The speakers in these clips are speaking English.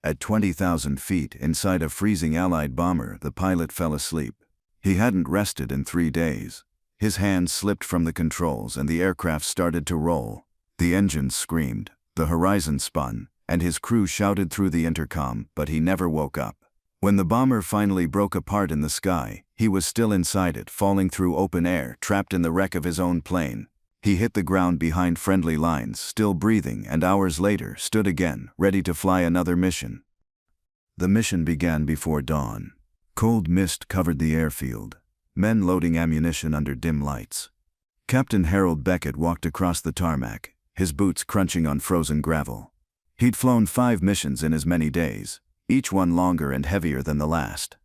At 20,000 feet inside a freezing Allied bomber, the pilot fell asleep. He hadn't rested in 3 days. His hands slipped from the controls and the aircraft started to roll. The engines screamed, the horizon spun, and his crew shouted through the intercom, but he never woke up. When the bomber finally broke apart in the sky, he was still inside it, falling through open air, trapped in the wreck of his own plane. He hit the ground behind friendly lines, still breathing, and hours later stood again, ready to fly another mission. The mission began before dawn. Cold mist covered the airfield, men loading ammunition under dim lights. Captain Harold Beckett walked across the tarmac, his boots crunching on frozen gravel. He'd flown 5 missions in as many days, each one longer and heavier than the last.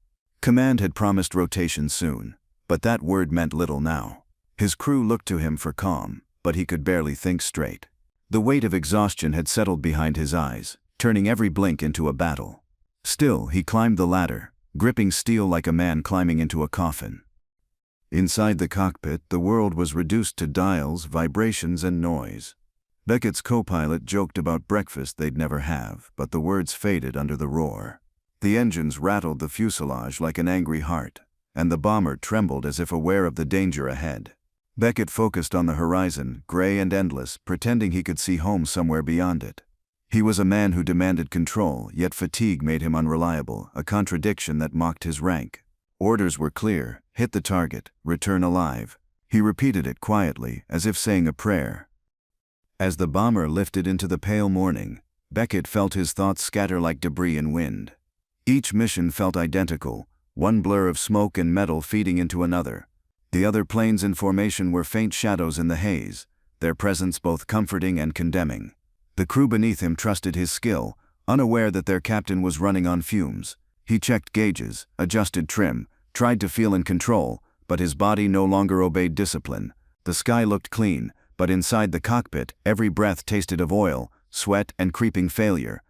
Command had promised rotation soon, but that word meant little now. His crew looked to him for calm, but he could barely think straight. The weight of exhaustion had settled behind his eyes, turning every blink into a battle. Still, he climbed the ladder, gripping steel like a man climbing into a coffin. Inside the cockpit, the world was reduced to dials, vibrations, and noise. Beckett's co-pilot joked about breakfast they'd never have, but the words faded under the roar. The engines rattled the fuselage like an angry heart, and the bomber trembled as if aware of the danger ahead. Beckett focused on the horizon, gray and endless, pretending he could see home somewhere beyond it. He was a man who demanded control, yet fatigue made him unreliable, a contradiction that mocked his rank. Orders were clear: hit the target, return alive. He repeated it quietly, as if saying a prayer. As the bomber lifted into the pale morning, Beckett felt his thoughts scatter like debris in wind. Each mission felt identical, one blur of smoke and metal feeding into another. The other planes in formation were faint shadows in the haze, their presence both comforting and condemning. The crew beneath him trusted his skill, unaware that their captain was running on fumes. He checked gauges, adjusted trim, tried to feel in control, but his body no longer obeyed discipline. The sky looked clean, but inside the cockpit, every breath tasted of oil, sweat, and creeping failure.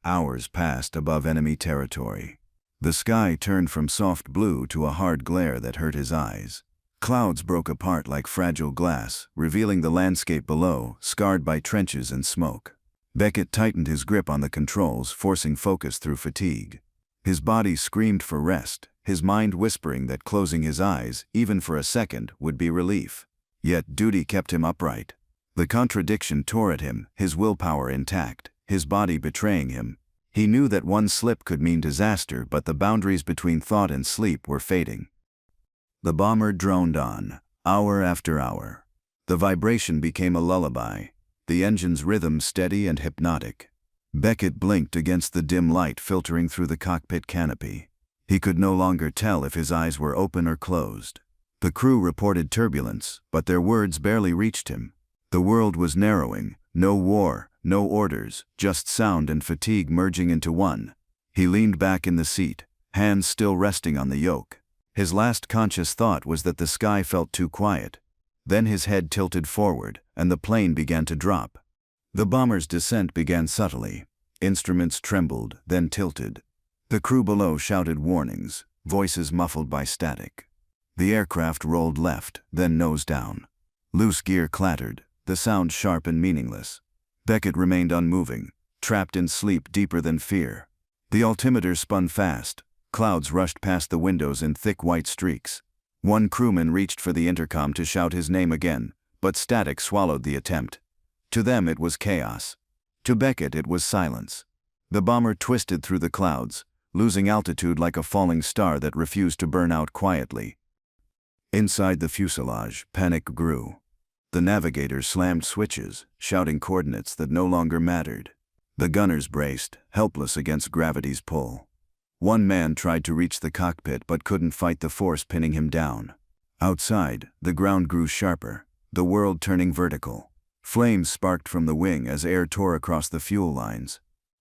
Hours passed above enemy territory. The sky turned from soft blue to a hard glare that hurt his eyes. Clouds broke apart like fragile glass, revealing the landscape below, scarred by trenches and smoke. Beckett tightened his grip on the controls, forcing focus through fatigue. His body screamed for rest, his mind whispering that closing his eyes, even for a second, would be relief. Yet duty kept him upright. The contradiction tore at him, his willpower intact, his body betraying him. He knew that one slip could mean disaster, but the boundaries between thought and sleep were fading. The bomber droned on, hour after hour. The vibration became a lullaby, the engine's rhythm steady and hypnotic. Beckett blinked against the dim light filtering through the cockpit canopy. He could no longer tell if his eyes were open or closed. The crew reported turbulence, but their words barely reached him. The world was narrowing, no war, no orders, just sound and fatigue merging into one. He leaned back in the seat, hands still resting on the yoke. His last conscious thought was that the sky felt too quiet. Then his head tilted forward, and the plane began to drop. The bomber's descent began subtly. Instruments trembled, then tilted. The crew below shouted warnings, voices muffled by static. The aircraft rolled left, then nose down. Loose gear clattered, the sound sharp and meaningless. Beckett remained unmoving, trapped in sleep deeper than fear. The altimeter spun fast. Clouds rushed past the windows in thick white streaks. One crewman reached for the intercom to shout his name again, but static swallowed the attempt. To them it was chaos. To Beckett it was silence. The bomber twisted through the clouds, losing altitude like a falling star that refused to burn out quietly. Inside the fuselage, panic grew. The navigators slammed switches, shouting coordinates that no longer mattered. The gunners braced, helpless against gravity's pull. One man tried to reach the cockpit but couldn't fight the force pinning him down. Outside, the ground grew sharper, the world turning vertical. Flames sparked from the wing as air tore across the fuel lines.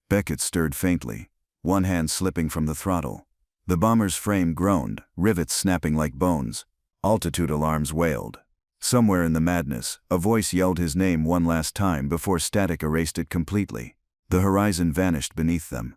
Beckett stirred faintly, one hand slipping from the throttle. The bomber's frame groaned, rivets snapping like bones. Altitude alarms wailed. Somewhere in the madness, a voice yelled his name one last time before static erased it completely. The horizon vanished beneath them.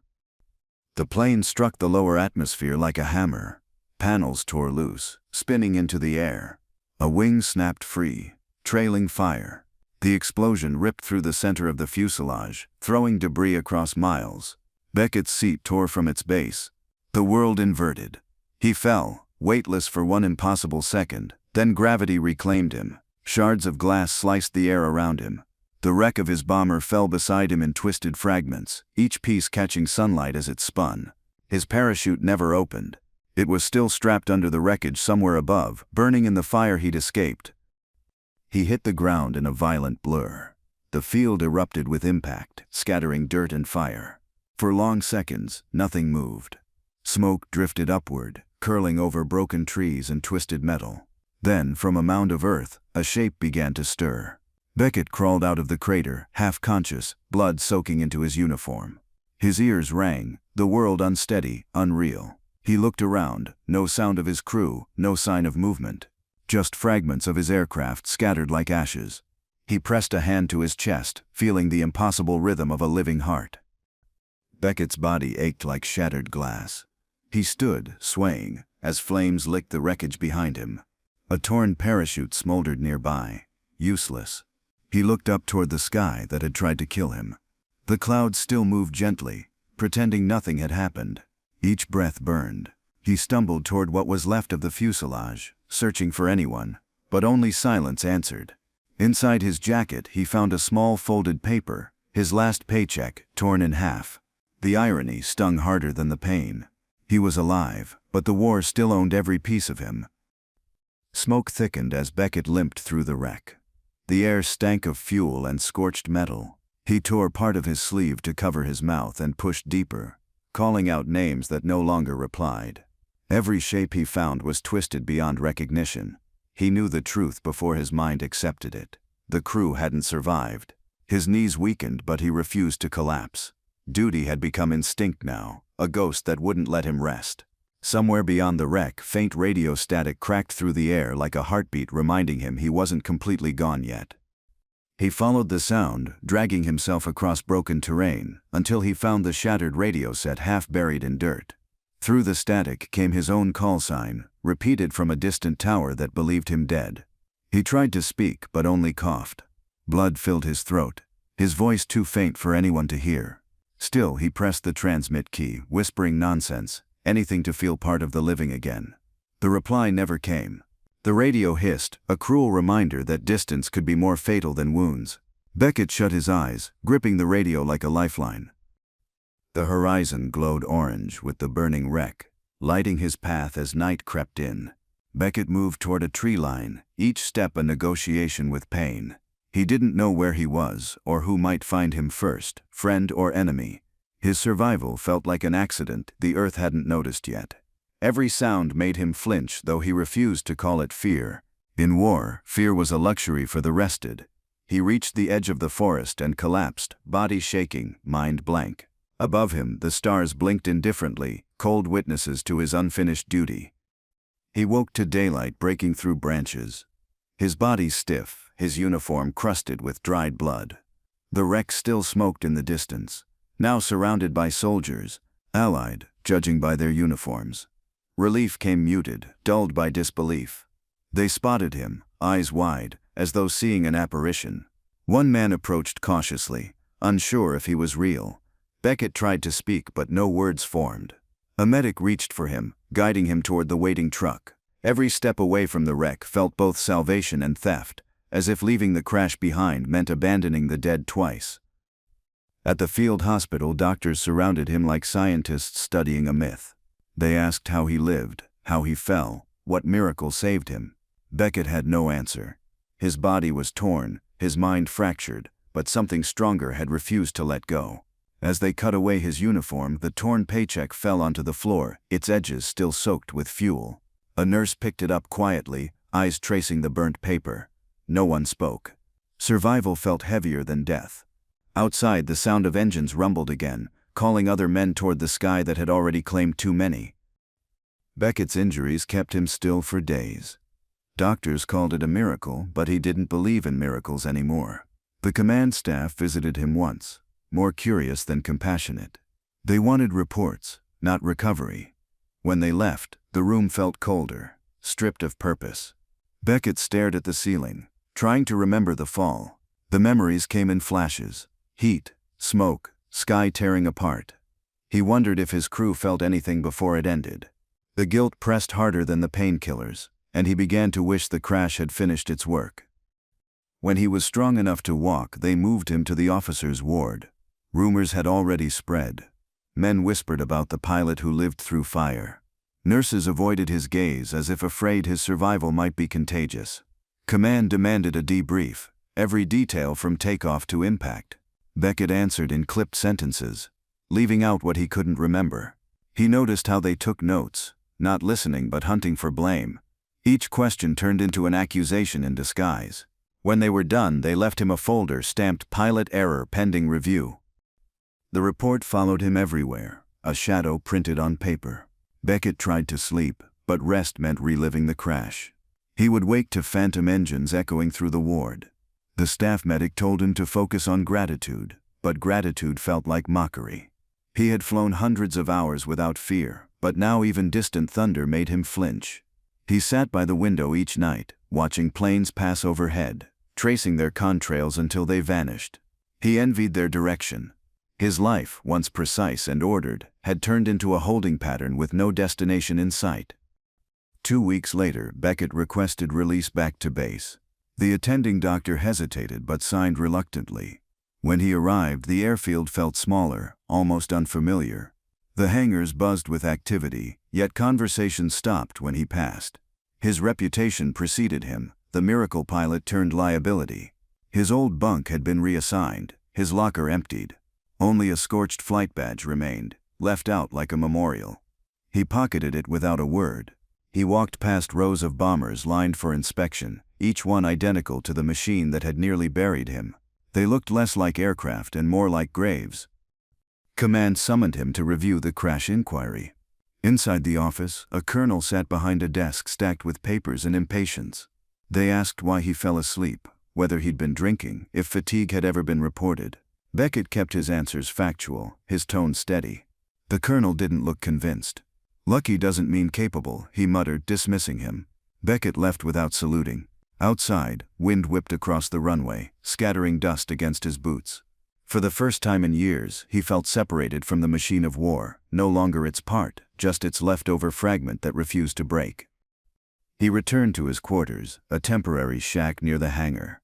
The plane struck the lower atmosphere like a hammer. Panels tore loose, spinning into the air. A wing snapped free, trailing fire. The explosion ripped through the center of the fuselage, throwing debris across miles. Beckett's seat tore from its base. The world inverted. He fell, weightless for one impossible second, then gravity reclaimed him. Shards of glass sliced the air around him. The wreck of his bomber fell beside him in twisted fragments, each piece catching sunlight as it spun. His parachute never opened. It was still strapped under the wreckage somewhere above, burning in the fire he'd escaped. He hit the ground in a violent blur. The field erupted with impact, scattering dirt and fire. For long seconds, nothing moved. Smoke drifted upward, curling over broken trees and twisted metal. Then, from a mound of earth, a shape began to stir. Beckett crawled out of the crater, half-conscious, blood soaking into his uniform. His ears rang, the world unsteady, unreal. He looked around, no sound of his crew, no sign of movement. Just fragments of his aircraft scattered like ashes. He pressed a hand to his chest, feeling the impossible rhythm of a living heart. Beckett's body ached like shattered glass. He stood, swaying, as flames licked the wreckage behind him. A torn parachute smoldered nearby, useless. He looked up toward the sky that had tried to kill him. The clouds still moved gently, pretending nothing had happened. Each breath burned. He stumbled toward what was left of the fuselage, searching for anyone, but only silence answered. Inside his jacket he found a small folded paper, his last paycheck, torn in half. The irony stung harder than the pain. He was alive, but the war still owned every piece of him. Smoke thickened as Beckett limped through the wreck. The air stank of fuel and scorched metal. He tore part of his sleeve to cover his mouth and pushed deeper, calling out names that no longer replied. Every shape he found was twisted beyond recognition. He knew the truth before his mind accepted it. The crew hadn't survived. His knees weakened, but he refused to collapse. Duty had become instinct now, a ghost that wouldn't let him rest. Somewhere beyond the wreck, faint radio static cracked through the air like a heartbeat reminding him he wasn't completely gone yet. He followed the sound, dragging himself across broken terrain, until he found the shattered radio set half buried in dirt. Through the static came his own call sign, repeated from a distant tower that believed him dead. He tried to speak, but only coughed. Blood filled his throat, his voice too faint for anyone to hear. Still, he pressed the transmit key, whispering nonsense, anything to feel part of the living again. The reply never came. The radio hissed, a cruel reminder that distance could be more fatal than wounds. Beckett shut his eyes, gripping the radio like a lifeline. The horizon glowed orange with the burning wreck, lighting his path as night crept in. Beckett moved toward a tree line, each step a negotiation with pain. He didn't know where he was, or who might find him first, friend or enemy. His survival felt like an accident the earth hadn't noticed yet. Every sound made him flinch, though he refused to call it fear. In war, fear was a luxury for the rested. He reached the edge of the forest and collapsed, body shaking, mind blank. Above him, the stars blinked indifferently, cold witnesses to his unfinished duty. He woke to daylight breaking through branches. His body stiff, his uniform crusted with dried blood. The wreck still smoked in the distance, now surrounded by soldiers, allied, judging by their uniforms. Relief came muted, dulled by disbelief. They spotted him, eyes wide, as though seeing an apparition. One man approached cautiously, unsure if he was real. Beckett tried to speak, but no words formed. A medic reached for him, guiding him toward the waiting truck. Every step away from the wreck felt both salvation and theft, as if leaving the crash behind meant abandoning the dead twice. At the field hospital, doctors surrounded him like scientists studying a myth. They asked how he lived, how he fell, what miracle saved him. Beckett had no answer. His body was torn, his mind fractured, but something stronger had refused to let go. As they cut away his uniform, the torn paycheck fell onto the floor, its edges still soaked with fuel. A nurse picked it up quietly, eyes tracing the burnt paper. No one spoke. Survival felt heavier than death. Outside, the sound of engines rumbled again, calling other men toward the sky that had already claimed too many. Beckett's injuries kept him still for days. Doctors called it a miracle, but he didn't believe in miracles anymore. The command staff visited him once, more curious than compassionate. They wanted reports, not recovery. When they left, the room felt colder, stripped of purpose. Beckett stared at the ceiling, trying to remember the fall. The memories came in flashes. Heat, smoke, sky tearing apart. He wondered if his crew felt anything before it ended. The guilt pressed harder than the painkillers, and he began to wish the crash had finished its work. When he was strong enough to walk, they moved him to the officer's ward. Rumors had already spread. Men whispered about the pilot who lived through fire. Nurses avoided his gaze as if afraid his survival might be contagious. Command demanded a debrief, every detail from takeoff to impact. Beckett answered in clipped sentences, leaving out what he couldn't remember. He noticed how they took notes, not listening but hunting for blame. Each question turned into an accusation in disguise. When they were done, they left him a folder stamped "Pilot Error Pending Review." The report followed him everywhere, a shadow printed on paper. Beckett tried to sleep, but rest meant reliving the crash. He would wake to phantom engines echoing through the ward. The staff medic told him to focus on gratitude, but gratitude felt like mockery. He had flown hundreds of hours without fear, but now even distant thunder made him flinch. He sat by the window each night, watching planes pass overhead, tracing their contrails until they vanished. He envied their direction. His life, once precise and ordered, had turned into a holding pattern with no destination in sight. 2 weeks later, Beckett requested release back to base. The attending doctor hesitated but signed reluctantly. When he arrived, the airfield felt smaller, almost unfamiliar. The hangars buzzed with activity, yet conversation stopped when he passed. His reputation preceded him, the miracle pilot turned liability. His old bunk had been reassigned, his locker emptied. Only a scorched flight badge remained, left out like a memorial. He pocketed it without a word. He walked past rows of bombers lined for inspection, each one identical to the machine that had nearly buried him. They looked less like aircraft and more like graves. Command summoned him to review the crash inquiry. Inside the office, a colonel sat behind a desk stacked with papers and impatience. They asked why he fell asleep, whether he'd been drinking, if fatigue had ever been reported. Beckett kept his answers factual, his tone steady. The colonel didn't look convinced. "Lucky doesn't mean capable," he muttered, dismissing him. Beckett left without saluting. Outside, wind whipped across the runway, scattering dust against his boots. For the first time in years, he felt separated from the machine of war, no longer its part, just its leftover fragment that refused to break. He returned to his quarters, a temporary shack near the hangar.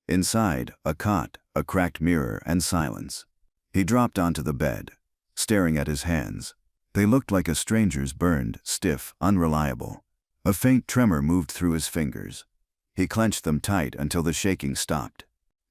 Inside, a cot, a cracked mirror, and silence. He dropped onto the bed, staring at his hands. They looked like a stranger's, burned, stiff, unreliable. A faint tremor moved through his fingers. He clenched them tight until the shaking stopped.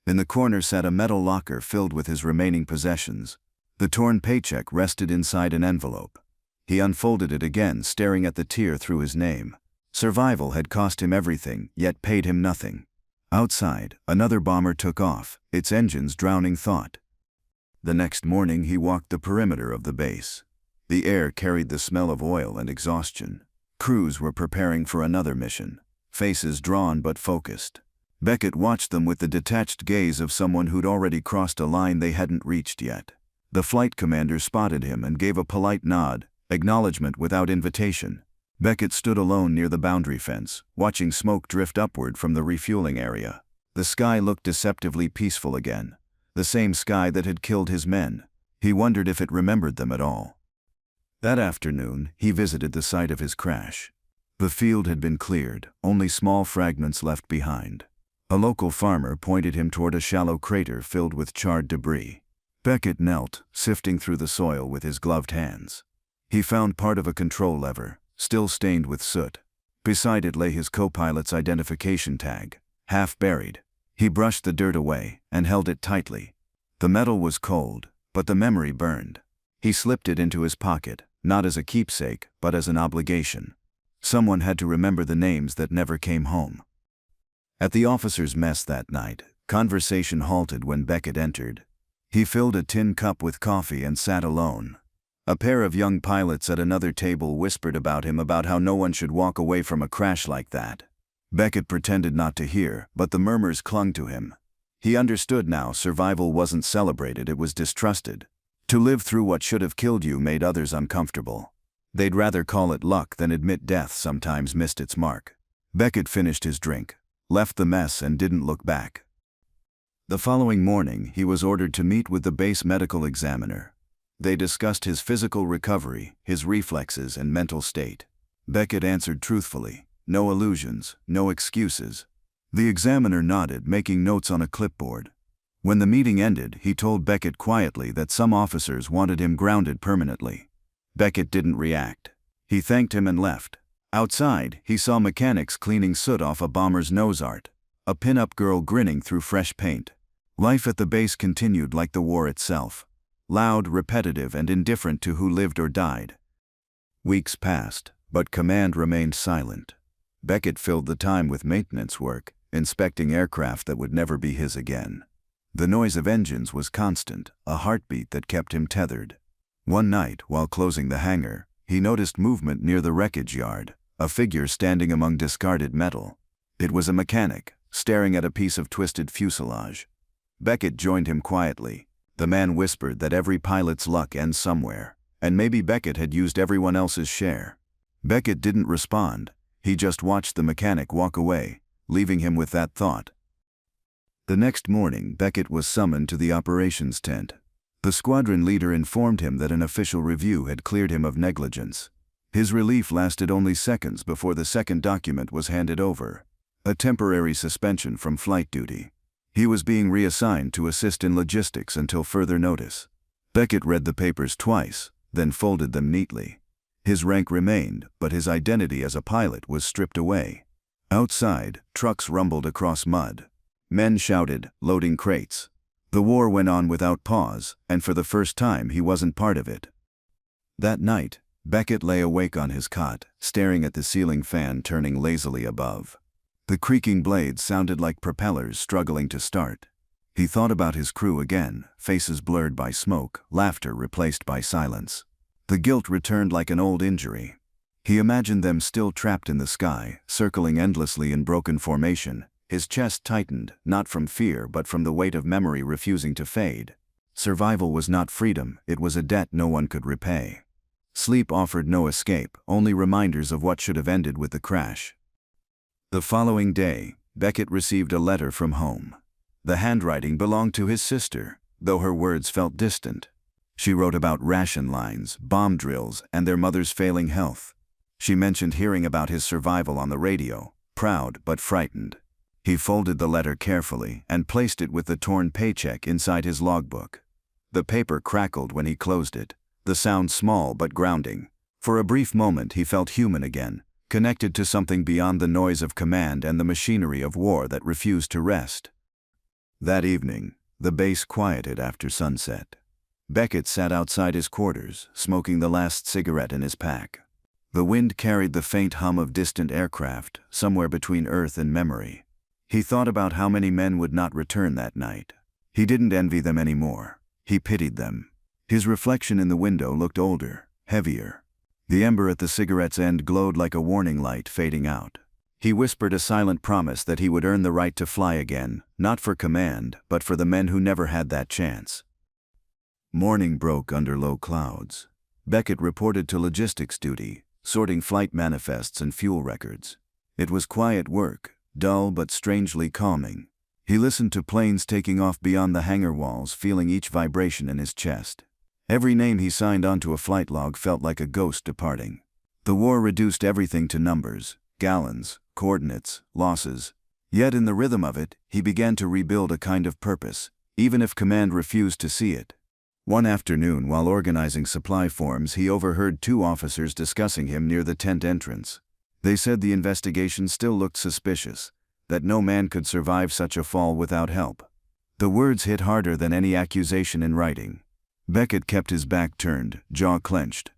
In the corner sat a metal locker filled with his remaining possessions. The torn paycheck rested inside an envelope. He unfolded it again, staring at the tear through his name. Survival had cost him everything, yet paid him nothing. Outside, another bomber took off, its engines drowning thought. The next morning he walked the perimeter of the base. The air carried the smell of oil and exhaustion. Crews were preparing for another mission, faces drawn but focused. Beckett watched them with the detached gaze of someone who'd already crossed a line they hadn't reached yet. The flight commander spotted him and gave a polite nod, acknowledgement without invitation. Beckett stood alone near the boundary fence, watching smoke drift upward from the refueling area. The sky looked deceptively peaceful again. The same sky that had killed his men. He wondered if it remembered them at all. That afternoon, he visited the site of his crash. The field had been cleared, only small fragments left behind. A local farmer pointed him toward a shallow crater filled with charred debris. Beckett knelt, sifting through the soil with his gloved hands. He found part of a control lever, still stained with soot. Beside it lay his co-pilot's identification tag, half buried. He brushed the dirt away and held it tightly. The metal was cold, but the memory burned. He slipped it into his pocket, not as a keepsake, but as an obligation. Someone had to remember the names that never came home. At the officers' mess that night, conversation halted when Beckett entered. He filled a tin cup with coffee and sat alone. A pair of young pilots at another table whispered about him, about how no one should walk away from a crash like that. Beckett pretended not to hear, but the murmurs clung to him. He understood now survival wasn't celebrated, it was distrusted. To live through what should have killed you made others uncomfortable. They'd rather call it luck than admit death sometimes missed its mark. Beckett finished his drink, left the mess and didn't look back. The following morning he was ordered to meet with the base medical examiner. They discussed his physical recovery, his reflexes, and mental state. Beckett answered truthfully. No illusions, no excuses. The examiner nodded, making notes on a clipboard. When the meeting ended, he told Beckett quietly that some officers wanted him grounded permanently. Beckett didn't react. He thanked him and left. Outside, he saw mechanics cleaning soot off a bomber's nose art, a pin-up girl grinning through fresh paint. Life at the base continued like the war itself, loud, repetitive, and indifferent to who lived or died. Weeks passed, but command remained silent. Beckett filled the time with maintenance work, inspecting aircraft that would never be his again. The noise of engines was constant, a heartbeat that kept him tethered. One night, while closing the hangar, he noticed movement near the wreckage yard, a figure standing among discarded metal. It was a mechanic, staring at a piece of twisted fuselage. Beckett joined him quietly. The man whispered that every pilot's luck ends somewhere, and maybe Beckett had used everyone else's share. Beckett didn't respond. He just watched the mechanic walk away, leaving him with that thought. The next morning, Beckett was summoned to the operations tent. The squadron leader informed him that an official review had cleared him of negligence. His relief lasted only seconds before the second document was handed over: a temporary suspension from flight duty. He was being reassigned to assist in logistics until further notice. Beckett read the papers twice, then folded them neatly. His rank remained, but his identity as a pilot was stripped away. Outside, trucks rumbled across mud. Men shouted, loading crates. The war went on without pause, and for the first time he wasn't part of it. That night, Beckett lay awake on his cot, staring at the ceiling fan turning lazily above. The creaking blades sounded like propellers struggling to start. He thought about his crew again, faces blurred by smoke, laughter replaced by silence. The guilt returned like an old injury. He imagined them still trapped in the sky, circling endlessly in broken formation. His chest tightened, not from fear but from the weight of memory refusing to fade. Survival was not freedom, it was a debt no one could repay. Sleep offered no escape, only reminders of what should have ended with the crash. The following day, Beckett received a letter from home. The handwriting belonged to his sister, though her words felt distant. She wrote about ration lines, bomb drills, and their mother's failing health. She mentioned hearing about his survival on the radio, proud but frightened. He folded the letter carefully and placed it with the torn paycheck inside his logbook. The paper crackled when he closed it, the sound small but grounding. For a brief moment he felt human again, connected to something beyond the noise of command and the machinery of war that refused to rest. That evening, the base quieted after sunset. Beckett sat outside his quarters, smoking the last cigarette in his pack. The wind carried the faint hum of distant aircraft, somewhere between earth and memory. He thought about how many men would not return that night. He didn't envy them anymore. He pitied them. His reflection in the window looked older, heavier. The ember at the cigarette's end glowed like a warning light fading out. He whispered a silent promise that he would earn the right to fly again, not for command, but for the men who never had that chance. Morning broke under low clouds. Beckett reported to logistics duty, sorting flight manifests and fuel records. It was quiet work, dull but strangely calming. He listened to planes taking off beyond the hangar walls, feeling each vibration in his chest. Every name he signed onto a flight log felt like a ghost departing. The war reduced everything to numbers, gallons, coordinates, losses. Yet in the rhythm of it, he began to rebuild a kind of purpose, even if command refused to see it. One afternoon, while organizing supply forms, he overheard two officers discussing him near the tent entrance. They said the investigation still looked suspicious, that no man could survive such a fall without help. The words hit harder than any accusation in writing. Beckett kept his back turned, jaw clenched.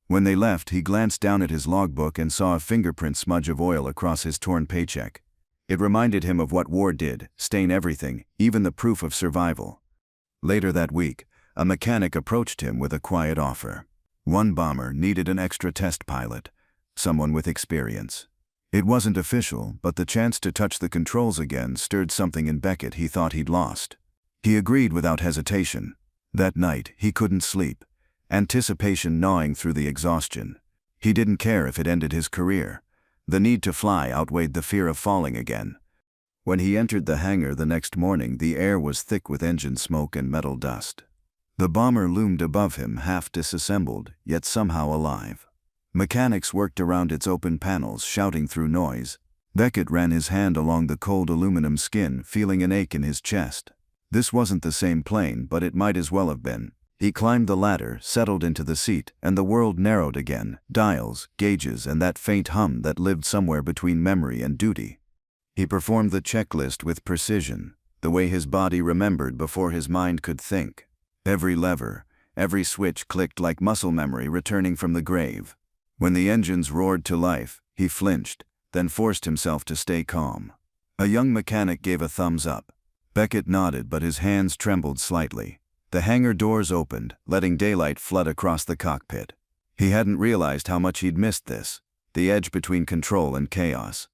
When they left, he glanced down at his logbook and saw a fingerprint smudge of oil across his torn paycheck. It reminded him of what war did, stain everything, even the proof of survival. Later that week, a mechanic approached him with a quiet offer. One bomber needed an extra test pilot, someone with experience. It wasn't official, but the chance to touch the controls again stirred something in Beckett he thought he'd lost. He agreed without hesitation. That night, he couldn't sleep, anticipation gnawing through the exhaustion. He didn't care if it ended his career. The need to fly outweighed the fear of falling again. When he entered the hangar the next morning, the air was thick with engine smoke and metal dust. The bomber loomed above him, half disassembled, yet somehow alive. Mechanics worked around its open panels, shouting through noise. Beckett ran his hand along the cold aluminum skin, feeling an ache in his chest. This wasn't the same plane, but it might as well have been. He climbed the ladder, settled into the seat, and the world narrowed again. Dials, gauges, and that faint hum that lived somewhere between memory and duty. He performed the checklist with precision, the way his body remembered before his mind could think. Every lever, every switch clicked like muscle memory returning from the grave. When the engines roared to life, he flinched, then forced himself to stay calm. A young mechanic gave a thumbs up. Beckett nodded, but his hands trembled slightly. The hangar doors opened, letting daylight flood across the cockpit. He hadn't realized how much he'd missed this, the edge between control and chaos.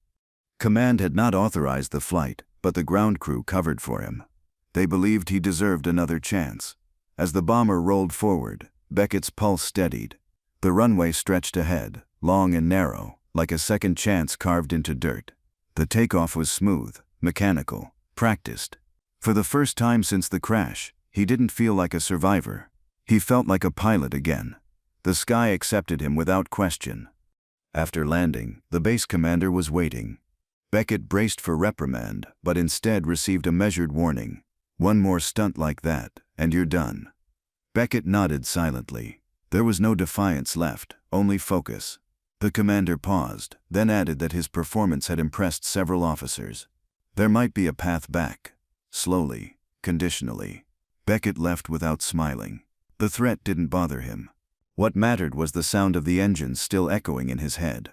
Command had not authorized the flight, but the ground crew covered for him. They believed he deserved another chance. As the bomber rolled forward, Beckett's pulse steadied. The runway stretched ahead, long and narrow, like a second chance carved into dirt. The takeoff was smooth, mechanical, practiced. For the first time since the crash, he didn't feel like a survivor. He felt like a pilot again. The sky accepted him without question. After landing, the base commander was waiting. Beckett braced for reprimand, but instead received a measured warning. One more stunt like that, and you're done. Beckett nodded silently. There was no defiance left, only focus. The commander paused, then added that his performance had impressed several officers. There might be a path back. Slowly, conditionally. Beckett left without smiling. The threat didn't bother him. What mattered was the sound of the engines still echoing in his head.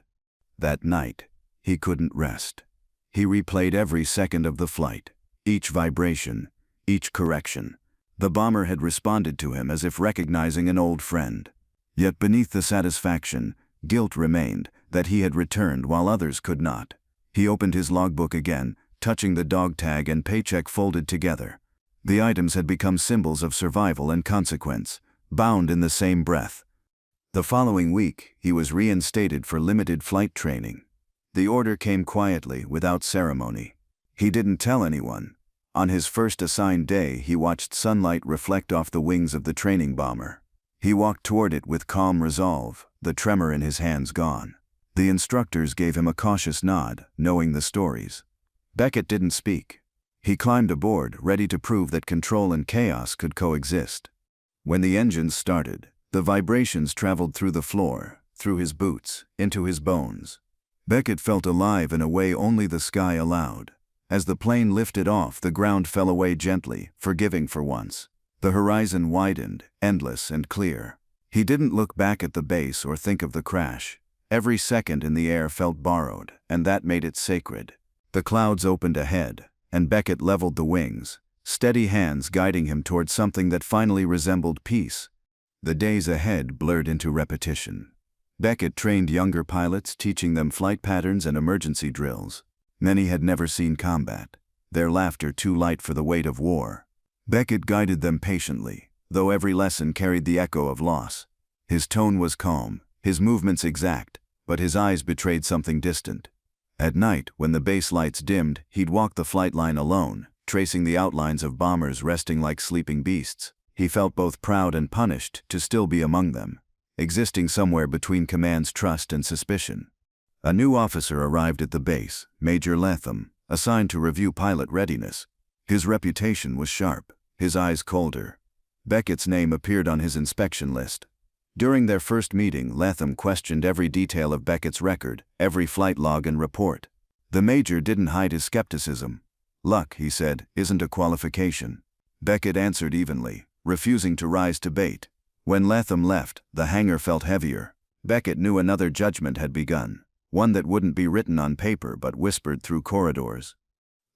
That night, he couldn't rest. He replayed every second of the flight, each vibration, each correction. The bomber had responded to him as if recognizing an old friend. Yet beneath the satisfaction, guilt remained that he had returned while others could not. He opened his logbook again, touching the dog tag and paycheck folded together. The items had become symbols of survival and consequence, bound in the same breath. The following week, he was reinstated for limited flight training. The order came quietly, without ceremony. He didn't tell anyone. On his first assigned day, he watched sunlight reflect off the wings of the training bomber. He walked toward it with calm resolve, the tremor in his hands gone. The instructors gave him a cautious nod, knowing the stories. Beckett didn't speak. He climbed aboard, ready to prove that control and chaos could coexist. When the engines started, the vibrations traveled through the floor, through his boots, into his bones. Beckett felt alive in a way only the sky allowed. As the plane lifted off, the ground fell away gently, forgiving for once. The horizon widened, endless and clear. He didn't look back at the base or think of the crash. Every second in the air felt borrowed, and that made it sacred. The clouds opened ahead, and Beckett leveled the wings, steady hands guiding him toward something that finally resembled peace. The days ahead blurred into repetition. Beckett trained younger pilots, teaching them flight patterns and emergency drills. Many had never seen combat, their laughter too light for the weight of war. Beckett guided them patiently, though every lesson carried the echo of loss. His tone was calm, his movements exact, but his eyes betrayed something distant. At night, when the base lights dimmed, he'd walk the flight line alone, tracing the outlines of bombers resting like sleeping beasts. He felt both proud and punished to still be among them, existing somewhere between command's trust and suspicion. A new officer arrived at the base, Major Latham, assigned to review pilot readiness. His reputation was sharp, his eyes colder. Beckett's name appeared on his inspection list. During their first meeting, Latham questioned every detail of Beckett's record, every flight log and report. The major didn't hide his skepticism. Luck, he said, isn't a qualification. Beckett answered evenly, refusing to rise to bait. When Latham left, the hangar felt heavier. Beckett knew another judgment had begun, one that wouldn't be written on paper but whispered through corridors.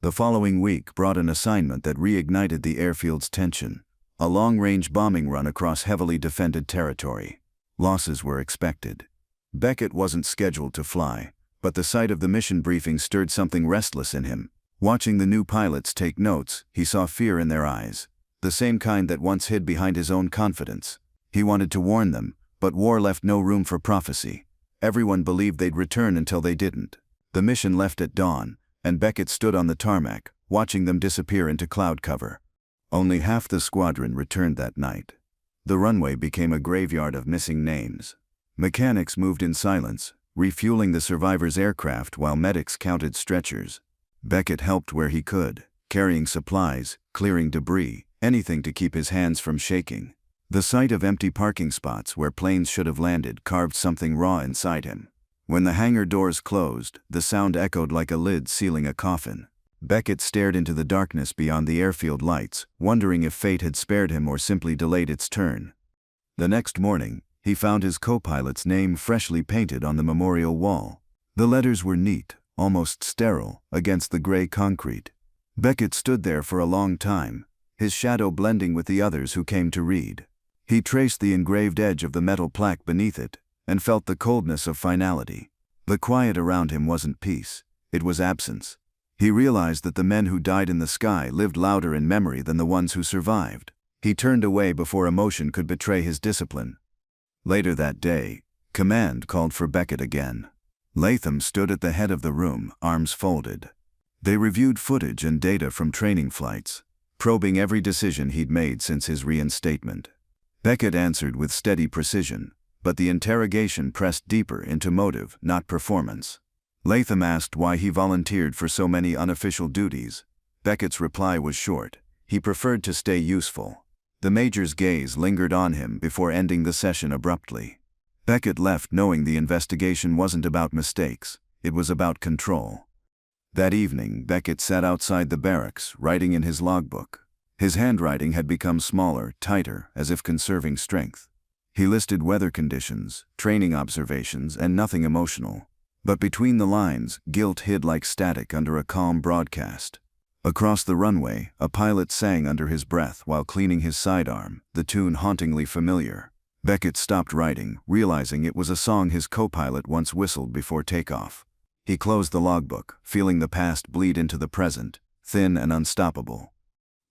The following week brought an assignment that reignited the airfield's tension, a long-range bombing run across heavily defended territory. Losses were expected. Beckett wasn't scheduled to fly, but the sight of the mission briefing stirred something restless in him. Watching the new pilots take notes, he saw fear in their eyes, the same kind that once hid behind his own confidence. He wanted to warn them, but war left no room for prophecy. Everyone believed they'd return until they didn't. The mission left at dawn, and Beckett stood on the tarmac, watching them disappear into cloud cover. Only half the squadron returned that night. The runway became a graveyard of missing names. Mechanics moved in silence, refueling the survivors' aircraft while medics counted stretchers. Beckett helped where he could, carrying supplies, clearing debris, anything to keep his hands from shaking. The sight of empty parking spots where planes should have landed carved something raw inside him. When the hangar doors closed, the sound echoed like a lid sealing a coffin. Beckett stared into the darkness beyond the airfield lights, wondering if fate had spared him or simply delayed its turn. The next morning, he found his co-pilot's name freshly painted on the memorial wall. The letters were neat, almost sterile, against the gray concrete. Beckett stood there for a long time, his shadow blending with the others who came to read. He traced the engraved edge of the metal plaque beneath it, and felt the coldness of finality. The quiet around him wasn't peace, it was absence. He realized that the men who died in the sky lived louder in memory than the ones who survived. He turned away before emotion could betray his discipline. Later that day, command called for Beckett again. Latham stood at the head of the room, arms folded. They reviewed footage and data from training flights, probing every decision he'd made since his reinstatement. Beckett answered with steady precision, but the interrogation pressed deeper into motive, not performance. Latham asked why he volunteered for so many unofficial duties. Beckett's reply was short. He preferred to stay useful. The major's gaze lingered on him before ending the session abruptly. Beckett left knowing the investigation wasn't about mistakes, it was about control. That evening, Beckett sat outside the barracks, writing in his logbook. His handwriting had become smaller, tighter, as if conserving strength. He listed weather conditions, training observations, and nothing emotional. But between the lines, guilt hid like static under a calm broadcast. Across the runway, a pilot sang under his breath while cleaning his sidearm, the tune hauntingly familiar. Beckett stopped writing, realizing it was a song his co-pilot once whistled before takeoff. He closed the logbook, feeling the past bleed into the present, thin and unstoppable.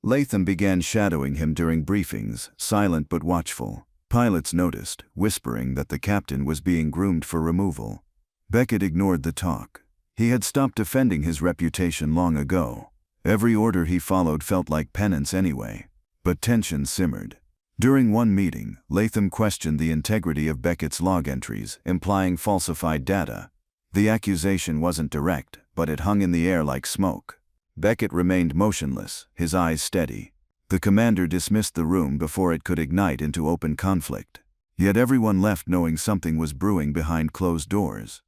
Latham began shadowing him during briefings, silent but watchful. Pilots noticed, whispering that the captain was being groomed for removal. Beckett ignored the talk. He had stopped defending his reputation long ago. Every order he followed felt like penance anyway. But tension simmered. During one meeting, Latham questioned the integrity of Beckett's log entries, implying falsified data. The accusation wasn't direct, but it hung in the air like smoke. Beckett remained motionless, his eyes steady. The commander dismissed the room before it could ignite into open conflict. Yet everyone left knowing something was brewing behind closed doors.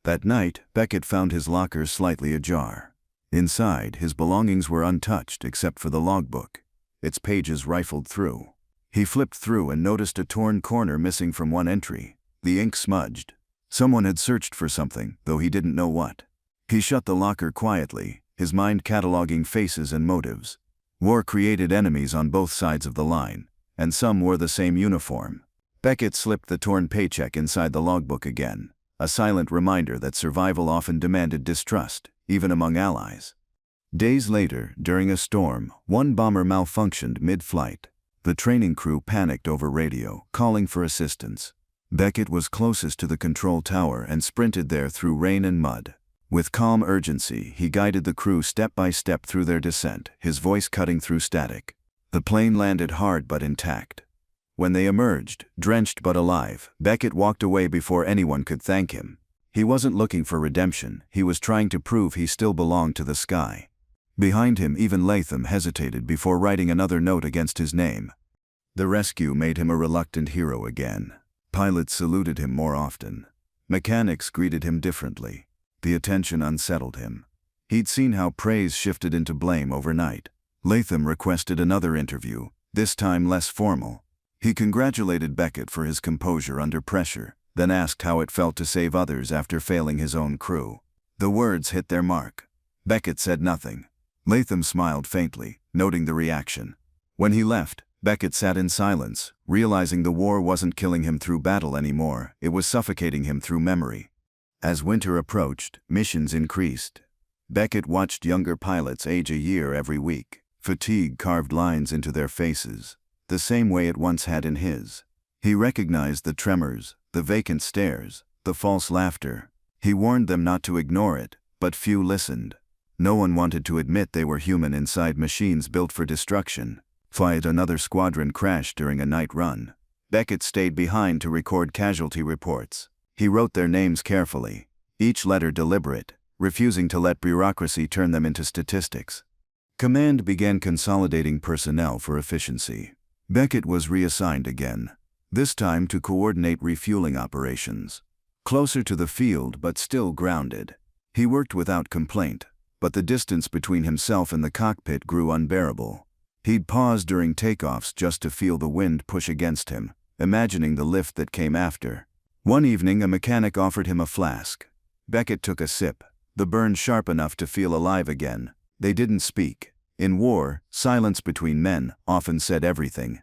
That night, Beckett found his locker slightly ajar. Inside, his belongings were untouched except for the logbook, its pages rifled through. He flipped through and noticed a torn corner missing from one entry, the ink smudged. Someone had searched for something, though he didn't know what. He shut the locker quietly, his mind cataloging faces and motives. War created enemies on both sides of the line, and some wore the same uniform. Beckett slipped the torn paycheck inside the logbook again, a silent reminder that survival often demanded distrust, even among allies. Days later, during a storm, one bomber malfunctioned mid-flight. The training crew panicked over radio, calling for assistance. Beckett was closest to the control tower and sprinted there through rain and mud. With calm urgency, he guided the crew step by step through their descent, his voice cutting through static. The plane landed hard but intact. When they emerged, drenched but alive, Beckett walked away before anyone could thank him. He wasn't looking for redemption, he was trying to prove he still belonged to the sky. Behind him, even Latham hesitated before writing another note against his name. The rescue made him a reluctant hero again. Pilots saluted him more often. Mechanics greeted him differently. The attention unsettled him. He'd seen how praise shifted into blame overnight. Latham requested another interview, this time less formal. He congratulated Beckett for his composure under pressure, then asked how it felt to save others after failing his own crew. The words hit their mark. Beckett said nothing. Latham smiled faintly, noting the reaction. When he left, Beckett sat in silence, realizing the war wasn't killing him through battle anymore, it was suffocating him through memory. As winter approached, missions increased. Beckett watched younger pilots age a year every week. Fatigue carved lines into their faces, the same way it once had in his. He recognized the tremors, the vacant stares, the false laughter. He warned them not to ignore it, but few listened. No one wanted to admit they were human inside machines built for destruction. Another squadron crashed during a night run. Beckett stayed behind to record casualty reports. He wrote their names carefully, each letter deliberate, refusing to let bureaucracy turn them into statistics. Command began consolidating personnel for efficiency. Beckett was reassigned again, this time to coordinate refueling operations. Closer to the field but still grounded. He worked without complaint, but the distance between himself and the cockpit grew unbearable. He'd pause during takeoffs just to feel the wind push against him, imagining the lift that came after. One evening a mechanic offered him a flask. Beckett took a sip, the burn sharp enough to feel alive again. They didn't speak. In war, silence between men often said everything.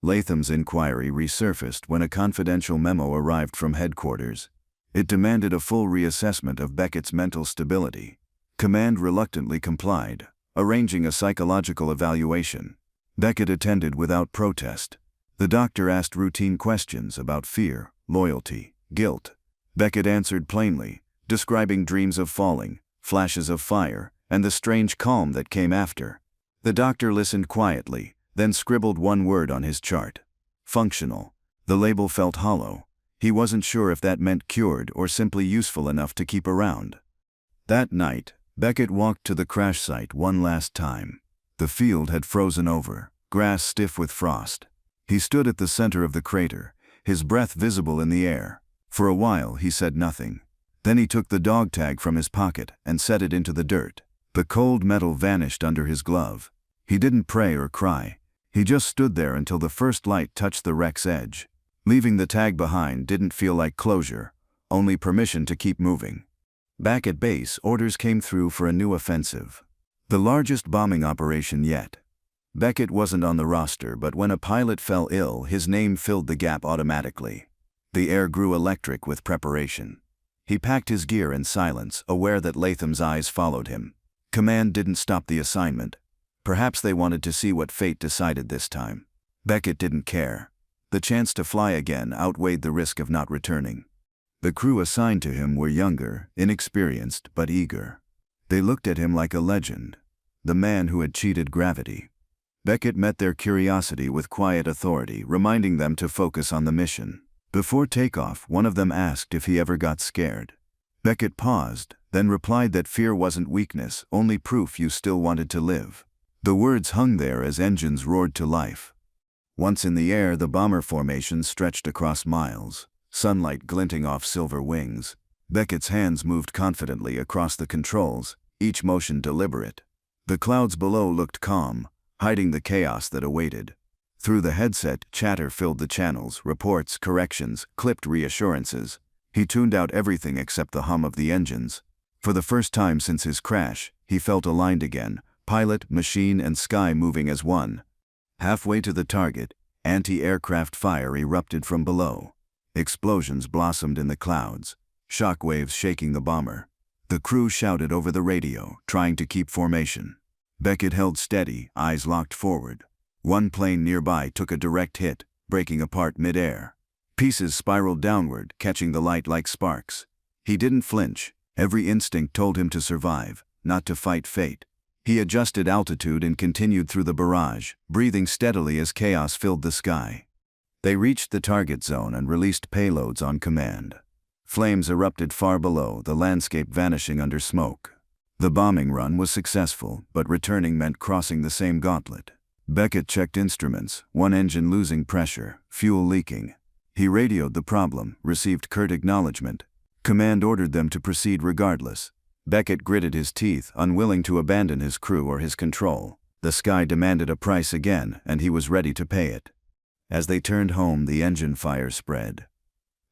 Latham's inquiry resurfaced when a confidential memo arrived from headquarters. It demanded a full reassessment of Beckett's mental stability. Command reluctantly complied, arranging a psychological evaluation. Beckett attended without protest. The doctor asked routine questions about fear, loyalty, guilt. Beckett answered plainly, describing dreams of falling, flashes of fire, and the strange calm that came after. The doctor listened quietly, then scribbled one word on his chart. Functional. The label felt hollow. He wasn't sure if that meant cured or simply useful enough to keep around. That night, Beckett walked to the crash site one last time. The field had frozen over, grass stiff with frost. He stood at the center of the crater, his breath visible in the air. For a while he said nothing. Then he took the dog tag from his pocket and set it into the dirt. The cold metal vanished under his glove. He didn't pray or cry. He just stood there until the first light touched the wreck's edge. Leaving the tag behind didn't feel like closure, only permission to keep moving. Back at base, orders came through for a new offensive. The largest bombing operation yet. Beckett wasn't on the roster, but when a pilot fell ill, his name filled the gap automatically. The air grew electric with preparation. He packed his gear in silence, aware that Latham's eyes followed him. Command didn't stop the assignment. Perhaps they wanted to see what fate decided this time. Beckett didn't care. The chance to fly again outweighed the risk of not returning. The crew assigned to him were younger, inexperienced, but eager. They looked at him like a legend, the man who had cheated gravity. Beckett met their curiosity with quiet authority, reminding them to focus on the mission. Before takeoff, one of them asked if he ever got scared. Beckett paused, then replied that fear wasn't weakness, only proof you still wanted to live. The words hung there as engines roared to life. Once in the air, the bomber formation stretched across miles, sunlight glinting off silver wings. Beckett's hands moved confidently across the controls, each motion deliberate. The clouds below looked calm, hiding the chaos that awaited. Through the headset, chatter filled the channels, reports, corrections, clipped reassurances. He tuned out everything except the hum of the engines. For the first time since his crash, he felt aligned again, pilot, machine, and sky moving as one. Halfway to the target, anti-aircraft fire erupted from below. Explosions blossomed in the clouds, shock waves shaking the bomber. The crew shouted over the radio, trying to keep formation. Beckett held steady, eyes locked forward. One plane nearby took a direct hit, breaking apart mid-air. Pieces spiraled downward, catching the light like sparks. He didn't flinch. Every instinct told him to survive, not to fight fate. He adjusted altitude and continued through the barrage, breathing steadily as chaos filled the sky. They reached the target zone and released payloads on command. Flames erupted far below, the landscape vanishing under smoke. The bombing run was successful, but returning meant crossing the same gauntlet. Beckett checked instruments, one engine losing pressure, fuel leaking. He radioed the problem, received curt acknowledgement. Command ordered them to proceed regardless. Beckett gritted his teeth, unwilling to abandon his crew or his control. The sky demanded a price again, and he was ready to pay it. As they turned home, the engine fire spread.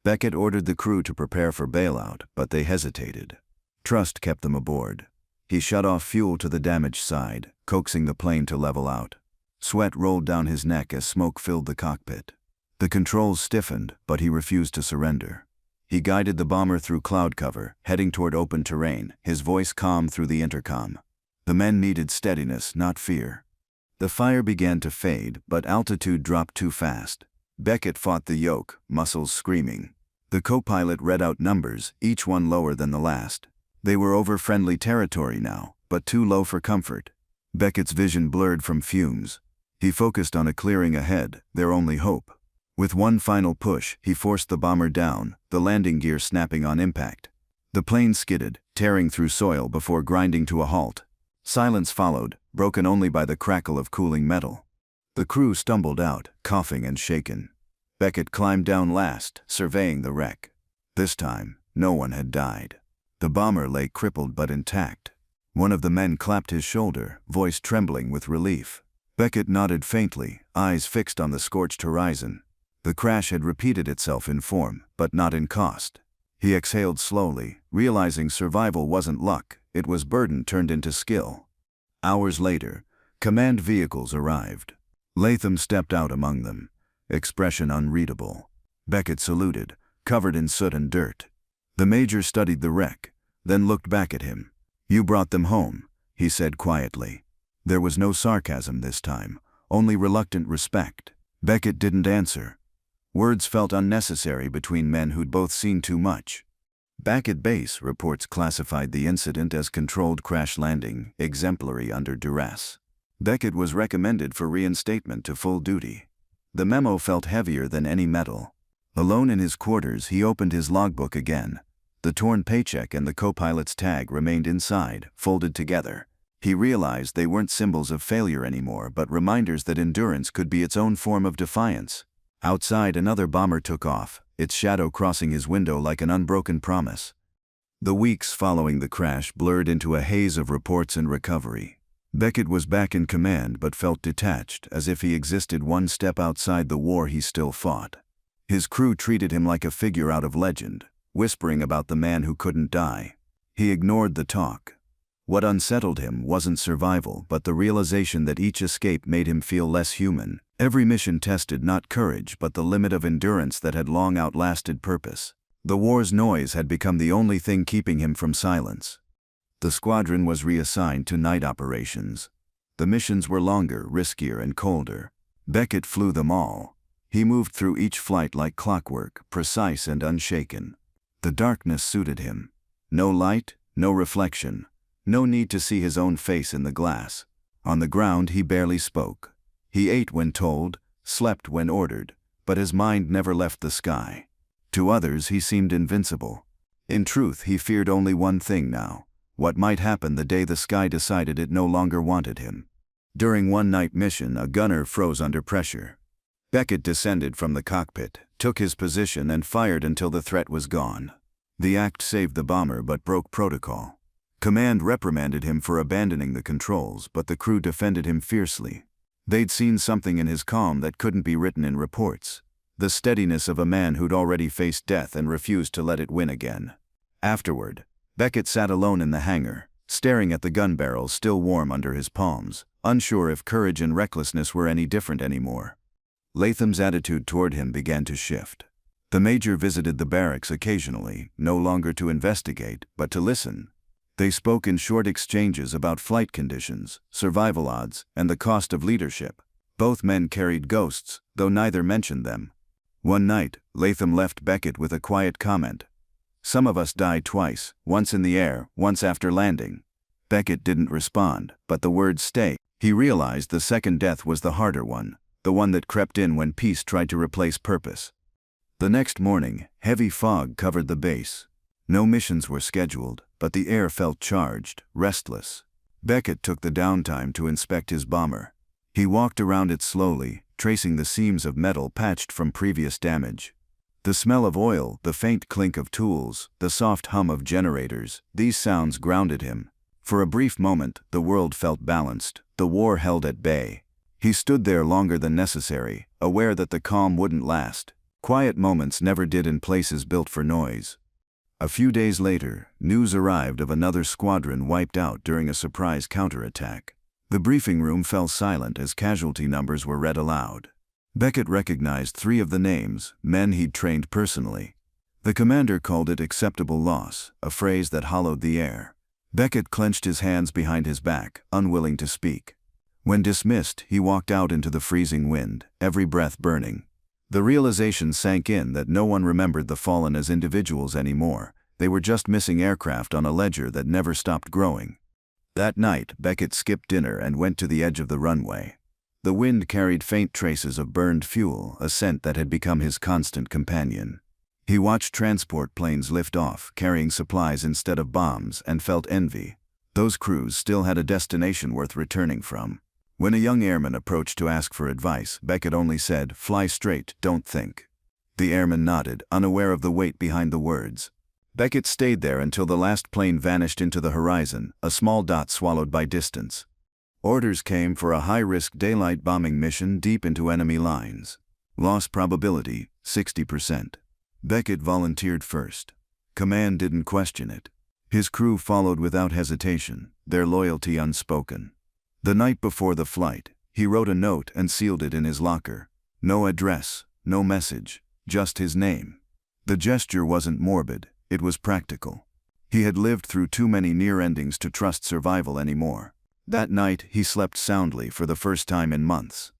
Beckett ordered the crew to prepare for bailout, but they hesitated. Trust kept them aboard. He shut off fuel to the damaged side, coaxing the plane to level out. Sweat rolled down his neck as smoke filled the cockpit. The controls stiffened, but he refused to surrender. He guided the bomber through cloud cover, heading toward open terrain, his voice calm through the intercom. The men needed steadiness, not fear. The fire began to fade, but altitude dropped too fast. Beckett fought the yoke, muscles screaming. The co-pilot read out numbers, each one lower than the last. They were over friendly territory now, but too low for comfort. Beckett's vision blurred from fumes. He focused on a clearing ahead, their only hope. With one final push, he forced the bomber down, the landing gear snapping on impact. The plane skidded, tearing through soil before grinding to a halt. Silence followed, broken only by the crackle of cooling metal. The crew stumbled out, coughing and shaken. Beckett climbed down last, surveying the wreck. This time, no one had died. The bomber lay crippled but intact. One of the men clapped his shoulder, voice trembling with relief. Beckett nodded faintly, eyes fixed on the scorched horizon. The crash had repeated itself in form, but not in cost. He exhaled slowly, realizing survival wasn't luck, it was burden turned into skill. Hours later, command vehicles arrived. Latham stepped out among them, expression unreadable. Beckett saluted, covered in soot and dirt. The major studied the wreck, then looked back at him. "You brought them home," he said quietly. There was no sarcasm this time, only reluctant respect. Beckett didn't answer. Words felt unnecessary between men who'd both seen too much. Back at base, reports classified the incident as controlled crash landing, exemplary under duress. Beckett was recommended for reinstatement to full duty. The memo felt heavier than any metal. Alone in his quarters, he opened his logbook again. The torn paycheck and the co-pilot's tag remained inside, folded together. He realized they weren't symbols of failure anymore, but reminders that endurance could be its own form of defiance. Outside, another bomber took off, its shadow crossing his window like an unbroken promise. The weeks following the crash blurred into a haze of reports and recovery. Beckett was back in command but felt detached, as if he existed one step outside the war he still fought. His crew treated him like a figure out of legend, whispering about the man who couldn't die. He ignored the talk. What unsettled him wasn't survival, but the realization that each escape made him feel less human. Every mission tested not courage but the limit of endurance that had long outlasted purpose. The war's noise had become the only thing keeping him from silence. The squadron was reassigned to night operations. The missions were longer, riskier, and colder. Beckett flew them all. He moved through each flight like clockwork, precise and unshaken. The darkness suited him. No light, no reflection. No need to see his own face in the glass. On the ground he barely spoke. He ate when told, slept when ordered, but his mind never left the sky. To others he seemed invincible. In truth, he feared only one thing now: what might happen the day the sky decided it no longer wanted him. During one night mission, a gunner froze under pressure. Beckett descended from the cockpit, took his position and fired until the threat was gone. The act saved the bomber but broke protocol. Command reprimanded him for abandoning the controls, but the crew defended him fiercely. They'd seen something in his calm that couldn't be written in reports. The steadiness of a man who'd already faced death and refused to let it win again. Afterward, Beckett sat alone in the hangar, staring at the gun barrels still warm under his palms, unsure if courage and recklessness were any different anymore. Latham's attitude toward him began to shift. The major visited the barracks occasionally, no longer to investigate, but to listen. They spoke in short exchanges about flight conditions, survival odds, and the cost of leadership. Both men carried ghosts, though neither mentioned them. One night, Latham left Beckett with a quiet comment. "Some of us died twice, once in the air, once after landing." Beckett didn't respond, but the words stayed. He realized the second death was the harder one, the one that crept in when peace tried to replace purpose. The next morning, heavy fog covered the base. No missions were scheduled, but the air felt charged, restless. Beckett took the downtime to inspect his bomber. He walked around it slowly, tracing the seams of metal patched from previous damage. The smell of oil, the faint clink of tools, the soft hum of generators, these sounds grounded him. For a brief moment, the world felt balanced, the war held at bay. He stood there longer than necessary, aware that the calm wouldn't last. Quiet moments never did in places built for noise. A few days later, news arrived of another squadron wiped out during a surprise counterattack. The briefing room fell silent as casualty numbers were read aloud. Beckett recognized 3 of the names, men he'd trained personally. The commander called it acceptable loss, a phrase that hollowed the air. Beckett clenched his hands behind his back, unwilling to speak. When dismissed, he walked out into the freezing wind, every breath burning. The realization sank in that no one remembered the fallen as individuals anymore. They were just missing aircraft on a ledger that never stopped growing. That night, Beckett skipped dinner and went to the edge of the runway. The wind carried faint traces of burned fuel, a scent that had become his constant companion. He watched transport planes lift off, carrying supplies instead of bombs, and felt envy. Those crews still had a destination worth returning from. When a young airman approached to ask for advice, Beckett only said, "Fly straight, don't think." The airman nodded, unaware of the weight behind the words. Beckett stayed there until the last plane vanished into the horizon, a small dot swallowed by distance. Orders came for a high-risk daylight bombing mission deep into enemy lines. Loss probability, 60%. Beckett volunteered first. Command didn't question it. His crew followed without hesitation, their loyalty unspoken. The night before the flight, he wrote a note and sealed it in his locker. No address, no message, just his name. The gesture wasn't morbid, it was practical. He had lived through too many near endings to trust survival anymore. That night, he slept soundly for the first time in months.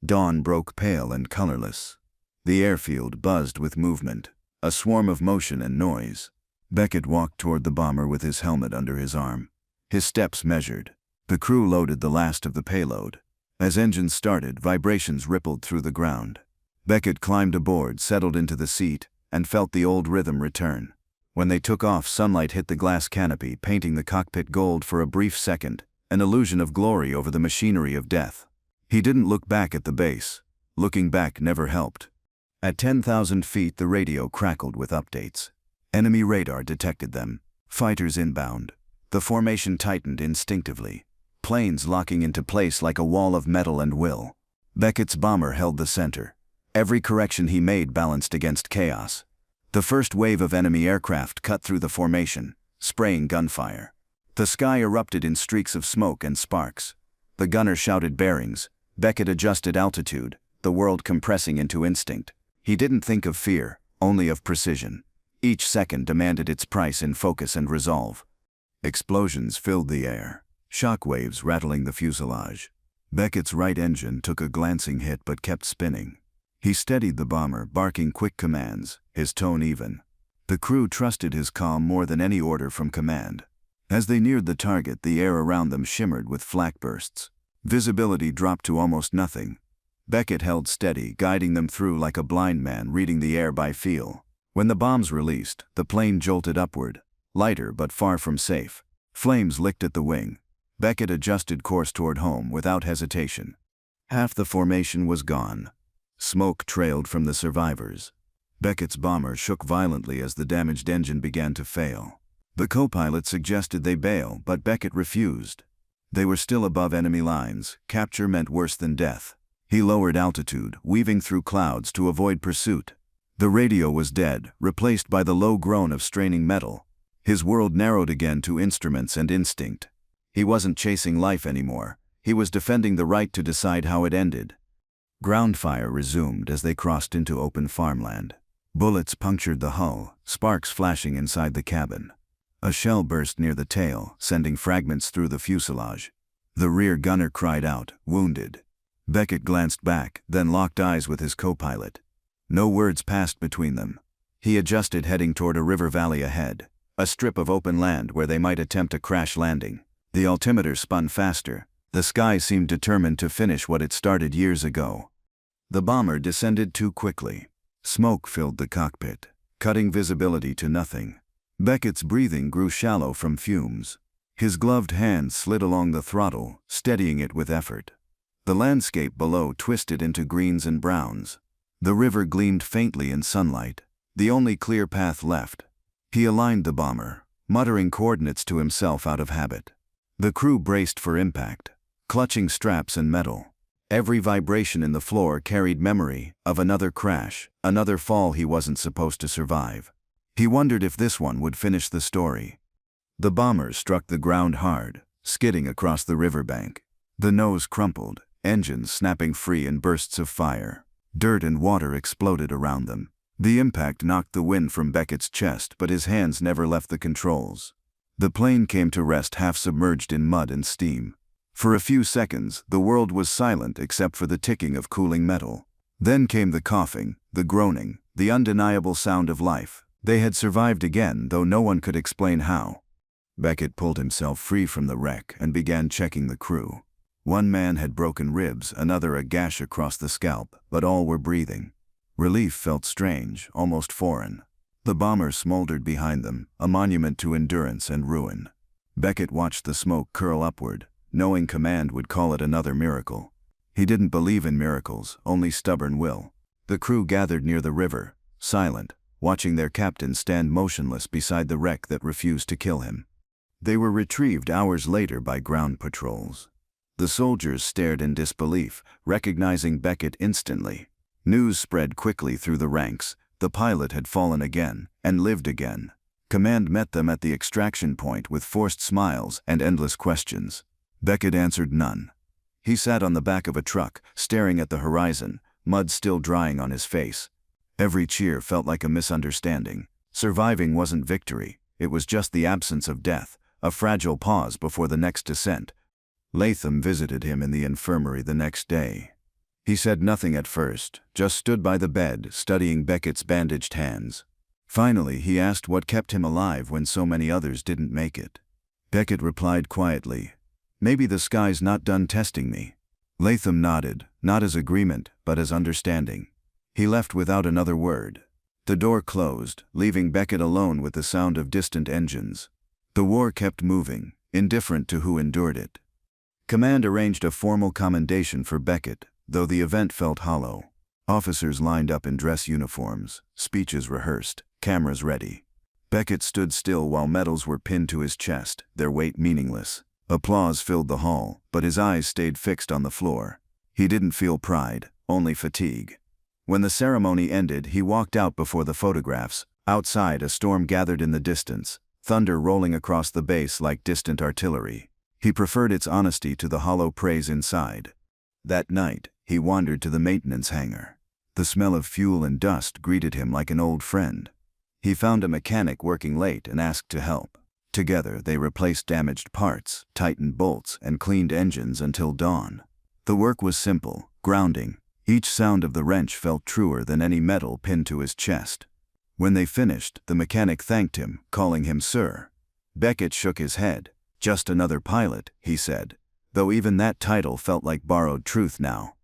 Dawn broke pale and colorless. The airfield buzzed with movement, a swarm of motion and noise. Beckett walked toward the bomber with his helmet under his arm. His steps measured. The crew loaded the last of the payload. As engines started, vibrations rippled through the ground. Beckett climbed aboard, settled into the seat, and felt the old rhythm return. When they took off, sunlight hit the glass canopy, painting the cockpit gold for a brief second, an illusion of glory over the machinery of death. He didn't look back at the base. Looking back never helped. At 10,000 feet, the radio crackled with updates. Enemy radar detected them. Fighters inbound. The formation tightened instinctively. Planes locking into place like a wall of metal and will. Beckett's bomber held the center. Every correction he made balanced against chaos. The first wave of enemy aircraft cut through the formation, spraying gunfire. The sky erupted in streaks of smoke and sparks. The gunner shouted bearings. Beckett adjusted altitude, the world compressing into instinct. He didn't think of fear, only of precision. Each second demanded its price in focus and resolve. Explosions filled the air, shock waves rattling the fuselage. Beckett's right engine took a glancing hit but kept spinning. He steadied the bomber, barking quick commands, his tone even. The crew trusted his calm more than any order from command. As they neared the target, the air around them shimmered with flak bursts. Visibility dropped to almost nothing. Beckett held steady, guiding them through like a blind man reading the air by feel. When the bombs released, the plane jolted upward, lighter but far from safe. Flames licked at the wing. Beckett adjusted course toward home without hesitation. Half the formation was gone. Smoke trailed from the survivors. Beckett's bomber shook violently as the damaged engine began to fail. The co-pilot suggested they bail, but Beckett refused. They were still above enemy lines. Capture meant worse than death. He lowered altitude, weaving through clouds to avoid pursuit. The radio was dead, replaced by the low groan of straining metal. His world narrowed again to instruments and instinct. He wasn't chasing life anymore. He was defending the right to decide how it ended. Ground fire resumed as they crossed into open farmland. Bullets punctured the hull, sparks flashing inside the cabin. A shell burst near the tail, sending fragments through the fuselage. The rear gunner cried out, wounded. Beckett glanced back, then locked eyes with his co-pilot. No words passed between them. He adjusted, heading toward a river valley ahead, a strip of open land where they might attempt a crash landing. The altimeter spun faster. The sky seemed determined to finish what it started years ago. The bomber descended too quickly. Smoke filled the cockpit, cutting visibility to nothing. Beckett's breathing grew shallow from fumes. His gloved hand slid along the throttle, steadying it with effort. The landscape below twisted into greens and browns. The river gleamed faintly in sunlight, the only clear path left. He aligned the bomber, muttering coordinates to himself out of habit. The crew braced for impact, clutching straps and metal. Every vibration in the floor carried memory of another crash, another fall he wasn't supposed to survive. He wondered if this one would finish the story. The bomber struck the ground hard, skidding across the riverbank. The nose crumpled, engines snapping free in bursts of fire. Dirt and water exploded around them. The impact knocked the wind from Beckett's chest, but his hands never left the controls. The plane came to rest half submerged in mud and steam. For a few seconds, the world was silent except for the ticking of cooling metal. Then came the coughing, the groaning, the undeniable sound of life. They had survived again, though no one could explain how. Beckett pulled himself free from the wreck and began checking the crew. One man had broken ribs, another a gash across the scalp, but all were breathing. Relief felt strange, almost foreign. The bomber smoldered behind them, a monument to endurance and ruin. Beckett watched the smoke curl upward, knowing command would call it another miracle. He didn't believe in miracles, only stubborn will. The crew gathered near the river, silent, watching their captain stand motionless beside the wreck that refused to kill him. They were retrieved hours later by ground patrols. The soldiers stared in disbelief, recognizing Beckett instantly. News spread quickly through the ranks. The pilot had fallen again, and lived again. Command met them at the extraction point with forced smiles and endless questions. Beckett answered none. He sat on the back of a truck, staring at the horizon, mud still drying on his face. Every cheer felt like a misunderstanding. Surviving wasn't victory, it was just the absence of death, a fragile pause before the next descent. Latham visited him in the infirmary the next day. He said nothing at first, just stood by the bed, studying Beckett's bandaged hands. Finally, he asked what kept him alive when so many others didn't make it. Beckett replied quietly, "Maybe the sky's not done testing me." Latham nodded, not as agreement, but as understanding. He left without another word. The door closed, leaving Beckett alone with the sound of distant engines. The war kept moving, indifferent to who endured it. Command arranged a formal commendation for Beckett, though the event felt hollow. Officers lined up in dress uniforms, speeches rehearsed, cameras ready. Beckett stood still while medals were pinned to his chest, their weight meaningless. Applause filled the hall, but his eyes stayed fixed on the floor. He didn't feel pride, only fatigue. When the ceremony ended, he walked out before the photographs. Outside, a storm gathered in the distance, thunder rolling across the base like distant artillery. He preferred its honesty to the hollow praise inside. That night, he wandered to the maintenance hangar. The smell of fuel and dust greeted him like an old friend. He found a mechanic working late and asked to help. Together, they replaced damaged parts, tightened bolts, and cleaned engines until dawn. The work was simple, grounding. Each sound of the wrench felt truer than any metal pinned to his chest. When they finished, the mechanic thanked him, calling him sir. Beckett shook his head. "Just another pilot," he said, though even that title felt like borrowed truth now.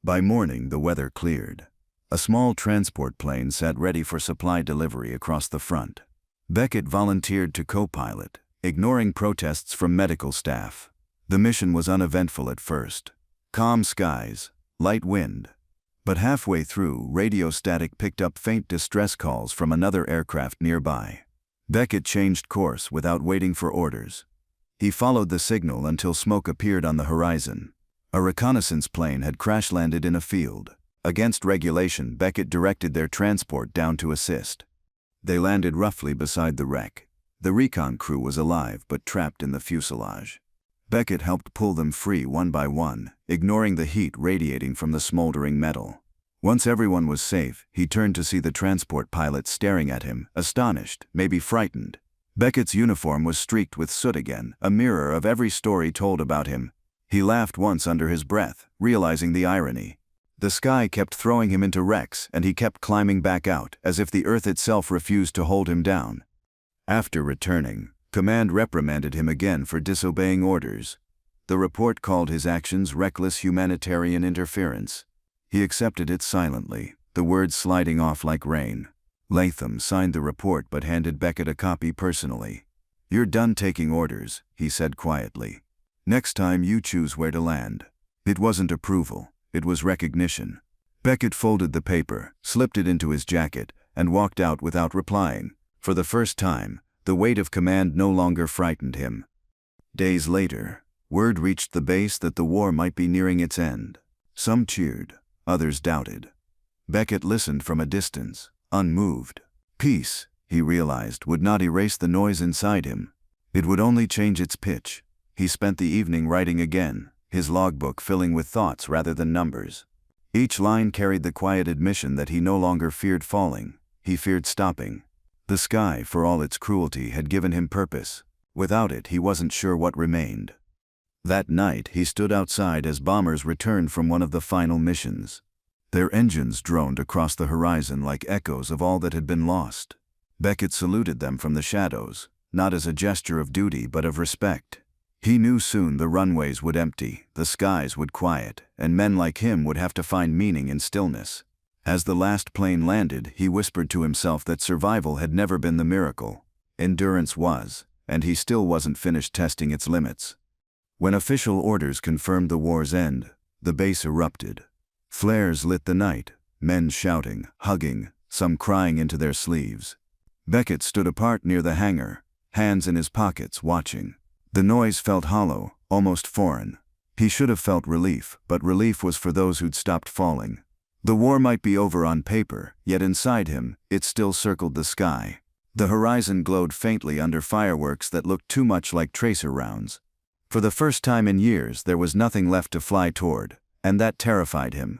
By morning, the weather cleared. A small transport plane sat ready for supply delivery across the front. Beckett volunteered to co-pilot, ignoring protests from medical staff. The mission was uneventful at first. Calm skies, light wind. But halfway through, radio static picked up faint distress calls from another aircraft nearby. Beckett changed course without waiting for orders. He followed the signal until smoke appeared on the horizon. A reconnaissance plane had crash-landed in a field. Against regulation, Beckett directed their transport down to assist. They landed roughly beside the wreck. The recon crew was alive but trapped in the fuselage. Beckett helped pull them free one by one, ignoring the heat radiating from the smoldering metal. Once everyone was safe, he turned to see the transport pilot staring at him, astonished, maybe frightened. Beckett's uniform was streaked with soot again, a mirror of every story told about him. He laughed once under his breath, realizing the irony. The sky kept throwing him into wrecks, and he kept climbing back out, as if the earth itself refused to hold him down. After returning, command reprimanded him again for disobeying orders. The report called his actions reckless humanitarian interference. He accepted it silently, the words sliding off like rain. Latham signed the report but handed Beckett a copy personally. "You're done taking orders," he said quietly. "Next time you choose where to land." It wasn't approval, it was recognition. Beckett folded the paper, slipped it into his jacket, and walked out without replying. For the first time, the weight of command no longer frightened him. Days later, word reached the base that the war might be nearing its end. Some cheered, others doubted. Beckett listened from a distance, unmoved. Peace, he realized, would not erase the noise inside him. It would only change its pitch. He spent the evening writing again, his logbook filling with thoughts rather than numbers. Each line carried the quiet admission that he no longer feared falling, he feared stopping. The sky, for all its cruelty, had given him purpose. Without it, he wasn't sure what remained. That night, he stood outside as bombers returned from one of the final missions. Their engines droned across the horizon like echoes of all that had been lost. Beckett saluted them from the shadows, not as a gesture of duty but of respect. He knew soon the runways would empty, the skies would quiet, and men like him would have to find meaning in stillness. As the last plane landed, he whispered to himself that survival had never been the miracle. Endurance was, and he still wasn't finished testing its limits. When official orders confirmed the war's end, the base erupted. Flares lit the night, men shouting, hugging, some crying into their sleeves. Beckett stood apart near the hangar, hands in his pockets, watching. The noise felt hollow, almost foreign. He should have felt relief, but relief was for those who'd stopped falling. The war might be over on paper, yet inside him, it still circled the sky. The horizon glowed faintly under fireworks that looked too much like tracer rounds. For the first time in years, there was nothing left to fly toward, and that terrified him.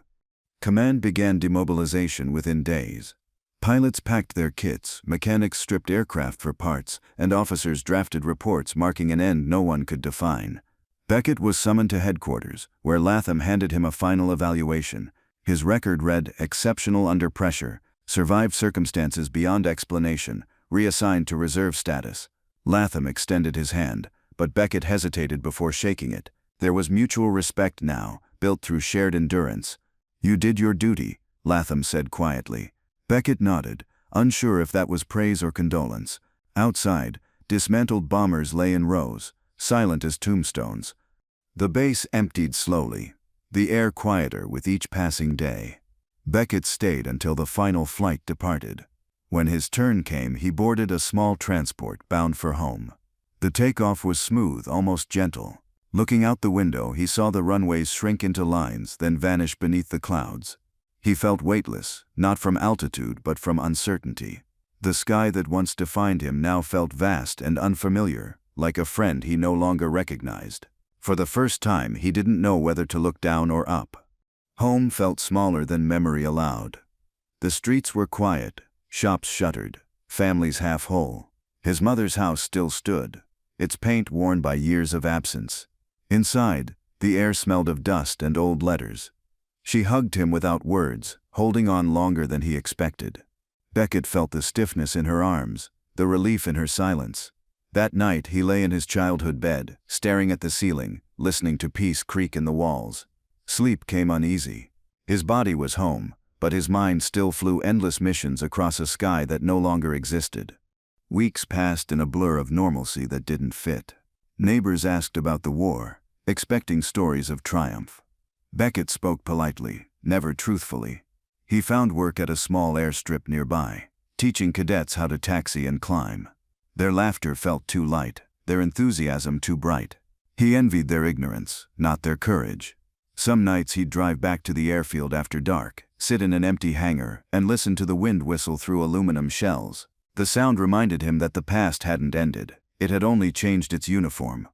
Command began demobilization within days. Pilots packed their kits, mechanics stripped aircraft for parts, and officers drafted reports marking an end no one could define. Beckett was summoned to headquarters, where Latham handed him a final evaluation. His record read, exceptional under pressure, survived circumstances beyond explanation, reassigned to reserve status. Latham extended his hand, but Beckett hesitated before shaking it. There was mutual respect now, built through shared endurance. "You did your duty," Latham said quietly. Beckett nodded, unsure if that was praise or condolence. Outside, dismantled bombers lay in rows, silent as tombstones. The base emptied slowly, the air quieter with each passing day. Beckett stayed until the final flight departed. When his turn came, he boarded a small transport bound for home. The takeoff was smooth, almost gentle. Looking out the window, he saw the runways shrink into lines, then vanish beneath the clouds. He felt weightless, not from altitude but from uncertainty. The sky that once defined him now felt vast and unfamiliar, like a friend he no longer recognized. For the first time, he didn't know whether to look down or up. Home felt smaller than memory allowed. The streets were quiet, shops shuttered, families half whole. His mother's house still stood, its paint worn by years of absence. Inside, the air smelled of dust and old letters. She hugged him without words, holding on longer than he expected. Beckett felt the stiffness in her arms, the relief in her silence. That night he lay in his childhood bed, staring at the ceiling, listening to peace creak in the walls. Sleep came uneasy. His body was home, but his mind still flew endless missions across a sky that no longer existed. Weeks passed in a blur of normalcy that didn't fit. Neighbors asked about the war, expecting stories of triumph. Beckett spoke politely, never truthfully. He found work at a small airstrip nearby, teaching cadets how to taxi and climb. Their laughter felt too light, their enthusiasm too bright. He envied their ignorance, not their courage. Some nights he'd drive back to the airfield after dark, sit in an empty hangar, and listen to the wind whistle through aluminum shells. The sound reminded him that the past hadn't ended. It had only changed its uniform.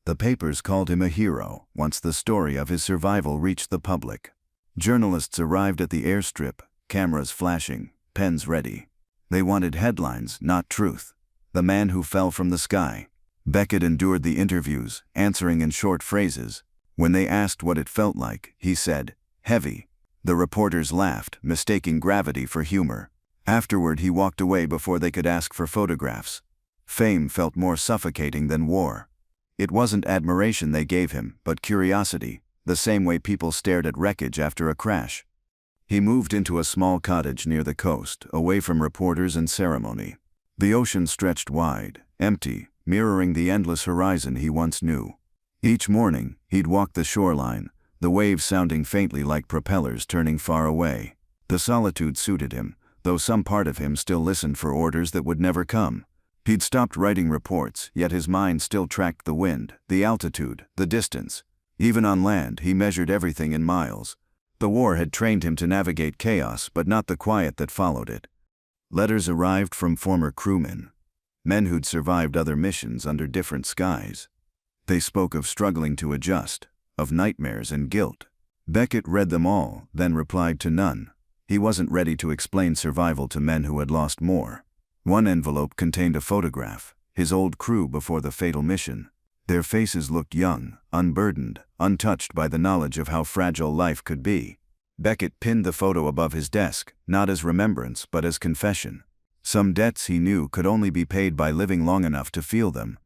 The papers called him a hero once the story of his survival reached the public. Journalists arrived at the airstrip, cameras flashing, pens ready. They wanted headlines, not truth. The man who fell from the sky. Beckett endured the interviews, answering in short phrases. When they asked what it felt like, he said, "Heavy." The reporters laughed, mistaking gravity for humor. Afterward, he walked away before they could ask for photographs. Fame felt more suffocating than war. It wasn't admiration they gave him, but curiosity, the same way people stared at wreckage after a crash. He moved into a small cottage near the coast, away from reporters and ceremony. The ocean stretched wide, empty, mirroring the endless horizon he once knew. Each morning, he'd walk the shoreline, the waves sounding faintly like propellers turning far away. The solitude suited him, though some part of him still listened for orders that would never come. He'd stopped writing reports, yet his mind still tracked the wind, the altitude, the distance. Even on land, he measured everything in miles. The war had trained him to navigate chaos, but not the quiet that followed it. Letters arrived from former crewmen, men who'd survived other missions under different skies. They spoke of struggling to adjust, of nightmares and guilt. Beckett read them all, then replied to none. He wasn't ready to explain survival to men who had lost more. One envelope contained a photograph, his old crew before the fatal mission. Their faces looked young, unburdened, untouched by the knowledge of how fragile life could be. Beckett pinned the photo above his desk, not as remembrance but as confession. Some debts he knew could only be paid by living long enough to feel them.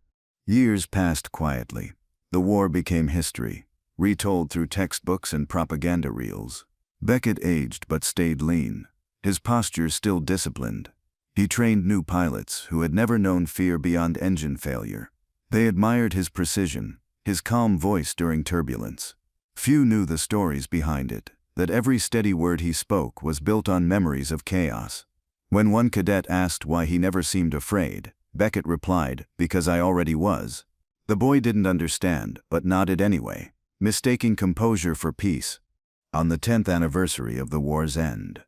Years passed quietly. The war became history, retold through textbooks and propaganda reels. Beckett aged but stayed lean, his posture still disciplined. He trained new pilots who had never known fear beyond engine failure. They admired his precision, his calm voice during turbulence. Few knew the stories behind it, that every steady word he spoke was built on memories of chaos. When one cadet asked why he never seemed afraid, Beckett replied, "Because I already was." The boy didn't understand, but nodded anyway, mistaking composure for peace. On the 10th anniversary of the war's end,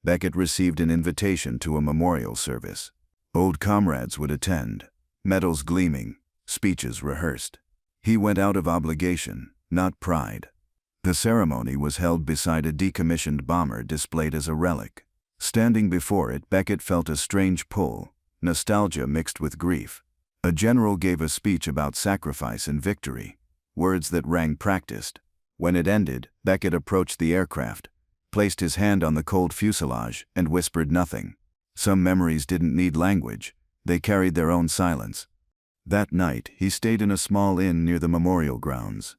Beckett received an invitation to a memorial service. Old comrades would attend, medals gleaming, speeches rehearsed. He went out of obligation, not pride. The ceremony was held beside a decommissioned bomber displayed as a relic. Standing before it, Beckett felt a strange pull, nostalgia mixed with grief. A general gave a speech about sacrifice and victory, words that rang practiced. When it ended, Beckett approached the aircraft, placed his hand on the cold fuselage, and whispered nothing. Some memories didn't need language, they carried their own silence. That night, he stayed in a small inn near the memorial grounds.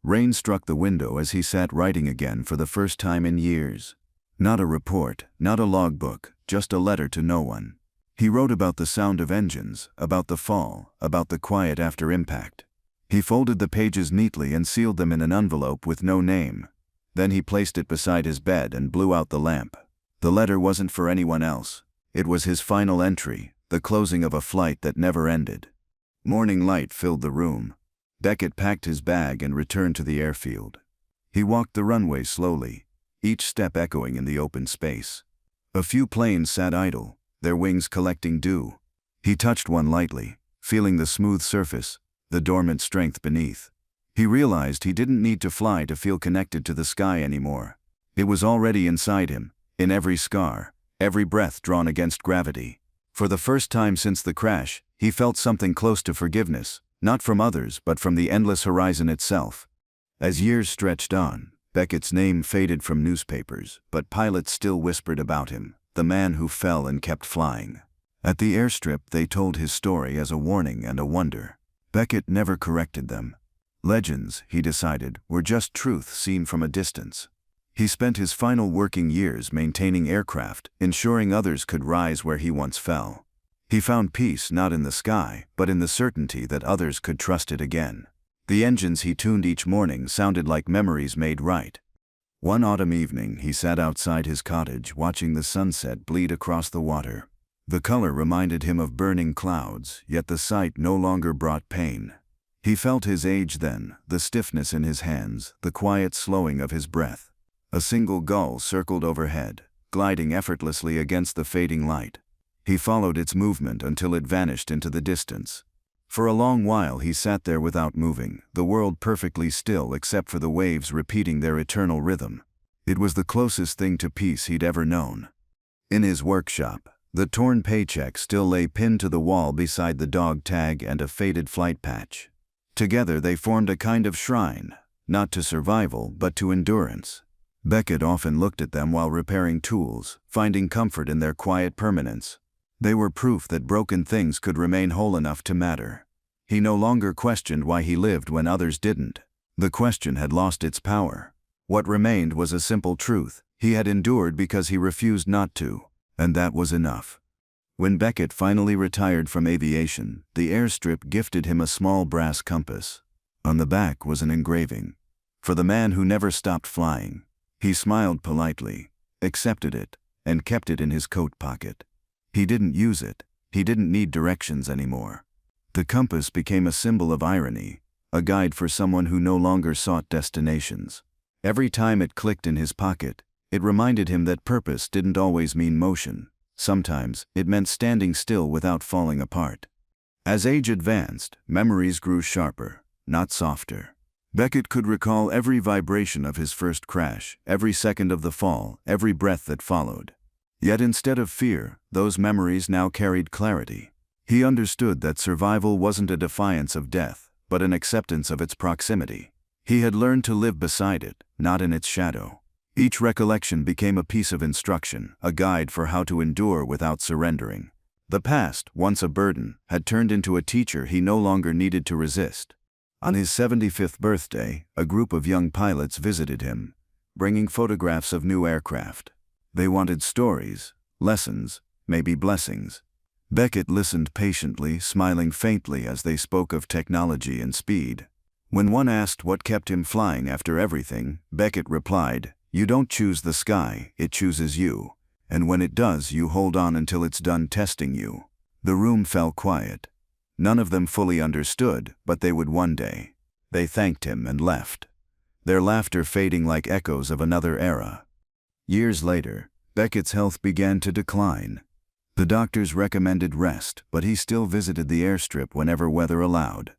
Rain struck the window as he sat writing again for the first time in years. Not a report, not a logbook, just a letter to no one. He wrote about the sound of engines, about the fall, about the quiet after impact. He folded the pages neatly and sealed them in an envelope with no name. Then he placed it beside his bed and blew out the lamp. The letter wasn't for anyone else. It was his final entry, the closing of a flight that never ended. Morning light filled the room. Beckett packed his bag and returned to the airfield. He walked the runway slowly, each step echoing in the open space. A few planes sat idle, their wings collecting dew. He touched one lightly, feeling the smooth surface, the dormant strength beneath. He realized he didn't need to fly to feel connected to the sky anymore. It was already inside him, in every scar, every breath drawn against gravity. For the first time since the crash, he felt something close to forgiveness, not from others but from the endless horizon itself. As years stretched on, Beckett's name faded from newspapers, but pilots still whispered about him, the man who fell and kept flying. At the airstrip they told his story as a warning and a wonder. Beckett never corrected them. Legends, he decided, were just truth seen from a distance. He spent his final working years maintaining aircraft, ensuring others could rise where he once fell. He found peace not in the sky, but in the certainty that others could trust it again. The engines he tuned each morning sounded like memories made right. One autumn evening he sat outside his cottage watching the sunset bleed across the water. The color reminded him of burning clouds, yet the sight no longer brought pain. He felt his age then, the stiffness in his hands, the quiet slowing of his breath. A single gull circled overhead, gliding effortlessly against the fading light. He followed its movement until it vanished into the distance. For a long while he sat there without moving, the world perfectly still except for the waves repeating their eternal rhythm. It was the closest thing to peace he'd ever known. In his workshop, the torn paycheck still lay pinned to the wall beside the dog tag and a faded flight patch. Together they formed a kind of shrine, not to survival but to endurance. Beckett often looked at them while repairing tools, finding comfort in their quiet permanence. They were proof that broken things could remain whole enough to matter. He no longer questioned why he lived when others didn't. The question had lost its power. What remained was a simple truth: he had endured because he refused not to, and that was enough. When Beckett finally retired from aviation, the airstrip gifted him a small brass compass. On the back was an engraving, "For the man who never stopped flying." He smiled politely, accepted it, and kept it in his coat pocket. He didn't use it. He didn't need directions anymore. The compass became a symbol of irony, a guide for someone who no longer sought destinations. Every time it clicked in his pocket, it reminded him that purpose didn't always mean motion. Sometimes, it meant standing still without falling apart. As age advanced, memories grew sharper, not softer. Beckett could recall every vibration of his first crash, every second of the fall, every breath that followed. Yet instead of fear, those memories now carried clarity. He understood that survival wasn't a defiance of death, but an acceptance of its proximity. He had learned to live beside it, not in its shadow. Each recollection became a piece of instruction, a guide for how to endure without surrendering. The past, once a burden, had turned into a teacher he no longer needed to resist. On his 75th birthday, a group of young pilots visited him, bringing photographs of new aircraft. They wanted stories, lessons, maybe blessings. Beckett listened patiently, smiling faintly as they spoke of technology and speed. When one asked what kept him flying after everything, Beckett replied, "You don't choose the sky, it chooses you. And when it does, you hold on until it's done testing you." The room fell quiet. None of them fully understood, but they would one day. They thanked him and left, their laughter fading like echoes of another era. Years later, Beckett's health began to decline. The doctors recommended rest, but he still visited the airstrip whenever weather allowed.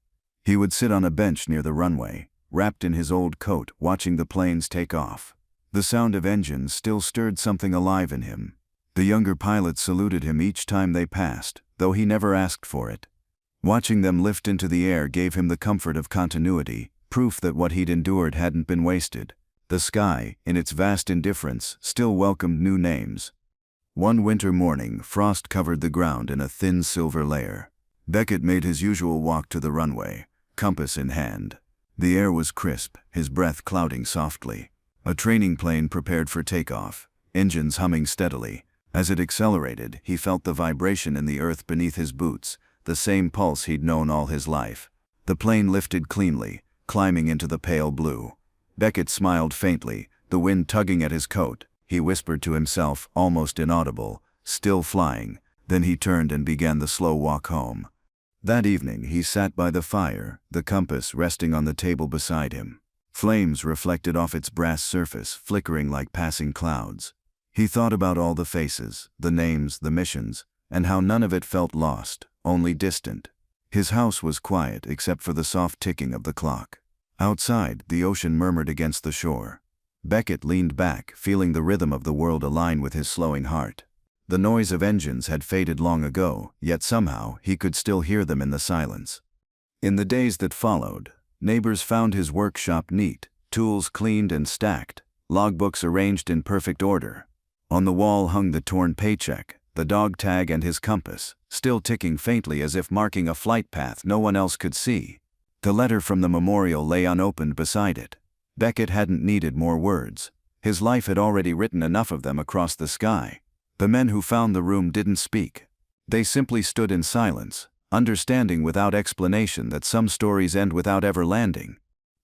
He would sit on a bench near the runway, wrapped in his old coat, watching the planes take off. The sound of engines still stirred something alive in him. The younger pilots saluted him each time they passed, though he never asked for it. Watching them lift into the air gave him the comfort of continuity, proof that what he'd endured hadn't been wasted. The sky, in its vast indifference, still welcomed new names. One winter morning, frost covered the ground in a thin silver layer. Beckett made his usual walk to the runway, compass in hand. The air was crisp, his breath clouding softly. A training plane prepared for takeoff, engines humming steadily. As it accelerated, he felt the vibration in the earth beneath his boots, the same pulse he'd known all his life. The plane lifted cleanly, climbing into the pale blue. Beckett smiled faintly, the wind tugging at his coat. He whispered to himself, almost inaudible, "Still flying." Then he turned and began the slow walk home. That evening he sat by the fire, the compass resting on the table beside him. Flames reflected off its brass surface, flickering like passing clouds. He thought about all the faces, the names, the missions, and how none of it felt lost, only distant. His house was quiet except for the soft ticking of the clock. Outside, the ocean murmured against the shore. Beckett leaned back, feeling the rhythm of the world align with his slowing heart. The noise of engines had faded long ago, yet somehow he could still hear them in the silence. In the days that followed, neighbors found his workshop neat, tools cleaned and stacked, logbooks arranged in perfect order. On the wall hung the torn paycheck, the dog tag and his compass, still ticking faintly as if marking a flight path no one else could see. The letter from the memorial lay unopened beside it. Beckett hadn't needed more words. His life had already written enough of them across the sky. The men who found the room didn't speak. They simply stood in silence, understanding without explanation that some stories end without ever landing.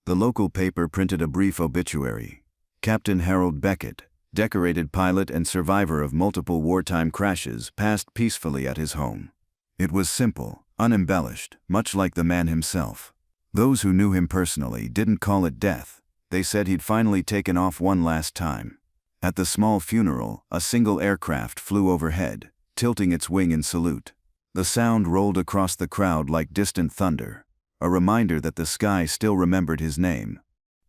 The local paper printed a brief obituary. Captain Harold Beckett, decorated pilot and survivor of multiple wartime crashes, passed peacefully at his home. It was simple, unembellished, much like the man himself. Those who knew him personally didn't call it death. They said he'd finally taken off one last time. At the small funeral, a single aircraft flew overhead, tilting its wing in salute. The sound rolled across the crowd like distant thunder, a reminder that the sky still remembered his name.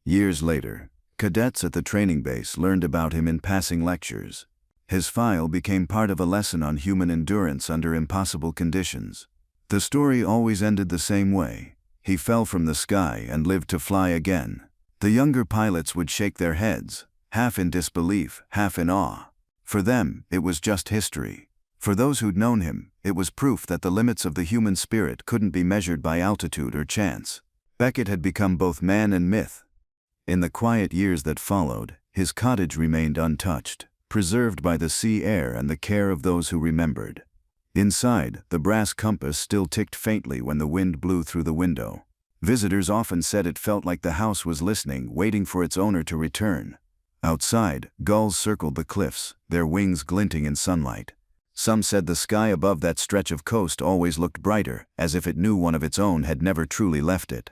Years later, cadets at the training base learned about him in passing lectures. His file became part of a lesson on human endurance under impossible conditions. The story always ended the same way. He fell from the sky and lived to fly again. The younger pilots would shake their heads, half in disbelief, half in awe. For them, it was just history. For those who'd known him, it was proof that the limits of the human spirit couldn't be measured by altitude or chance. Beckett had become both man and myth. In the quiet years that followed, his cottage remained untouched, preserved by the sea air and the care of those who remembered. Inside, the brass compass still ticked faintly when the wind blew through the window. Visitors often said it felt like the house was listening, waiting for its owner to return. Outside, gulls circled the cliffs, their wings glinting in sunlight. Some said the sky above that stretch of coast always looked brighter, as if it knew one of its own had never truly left it.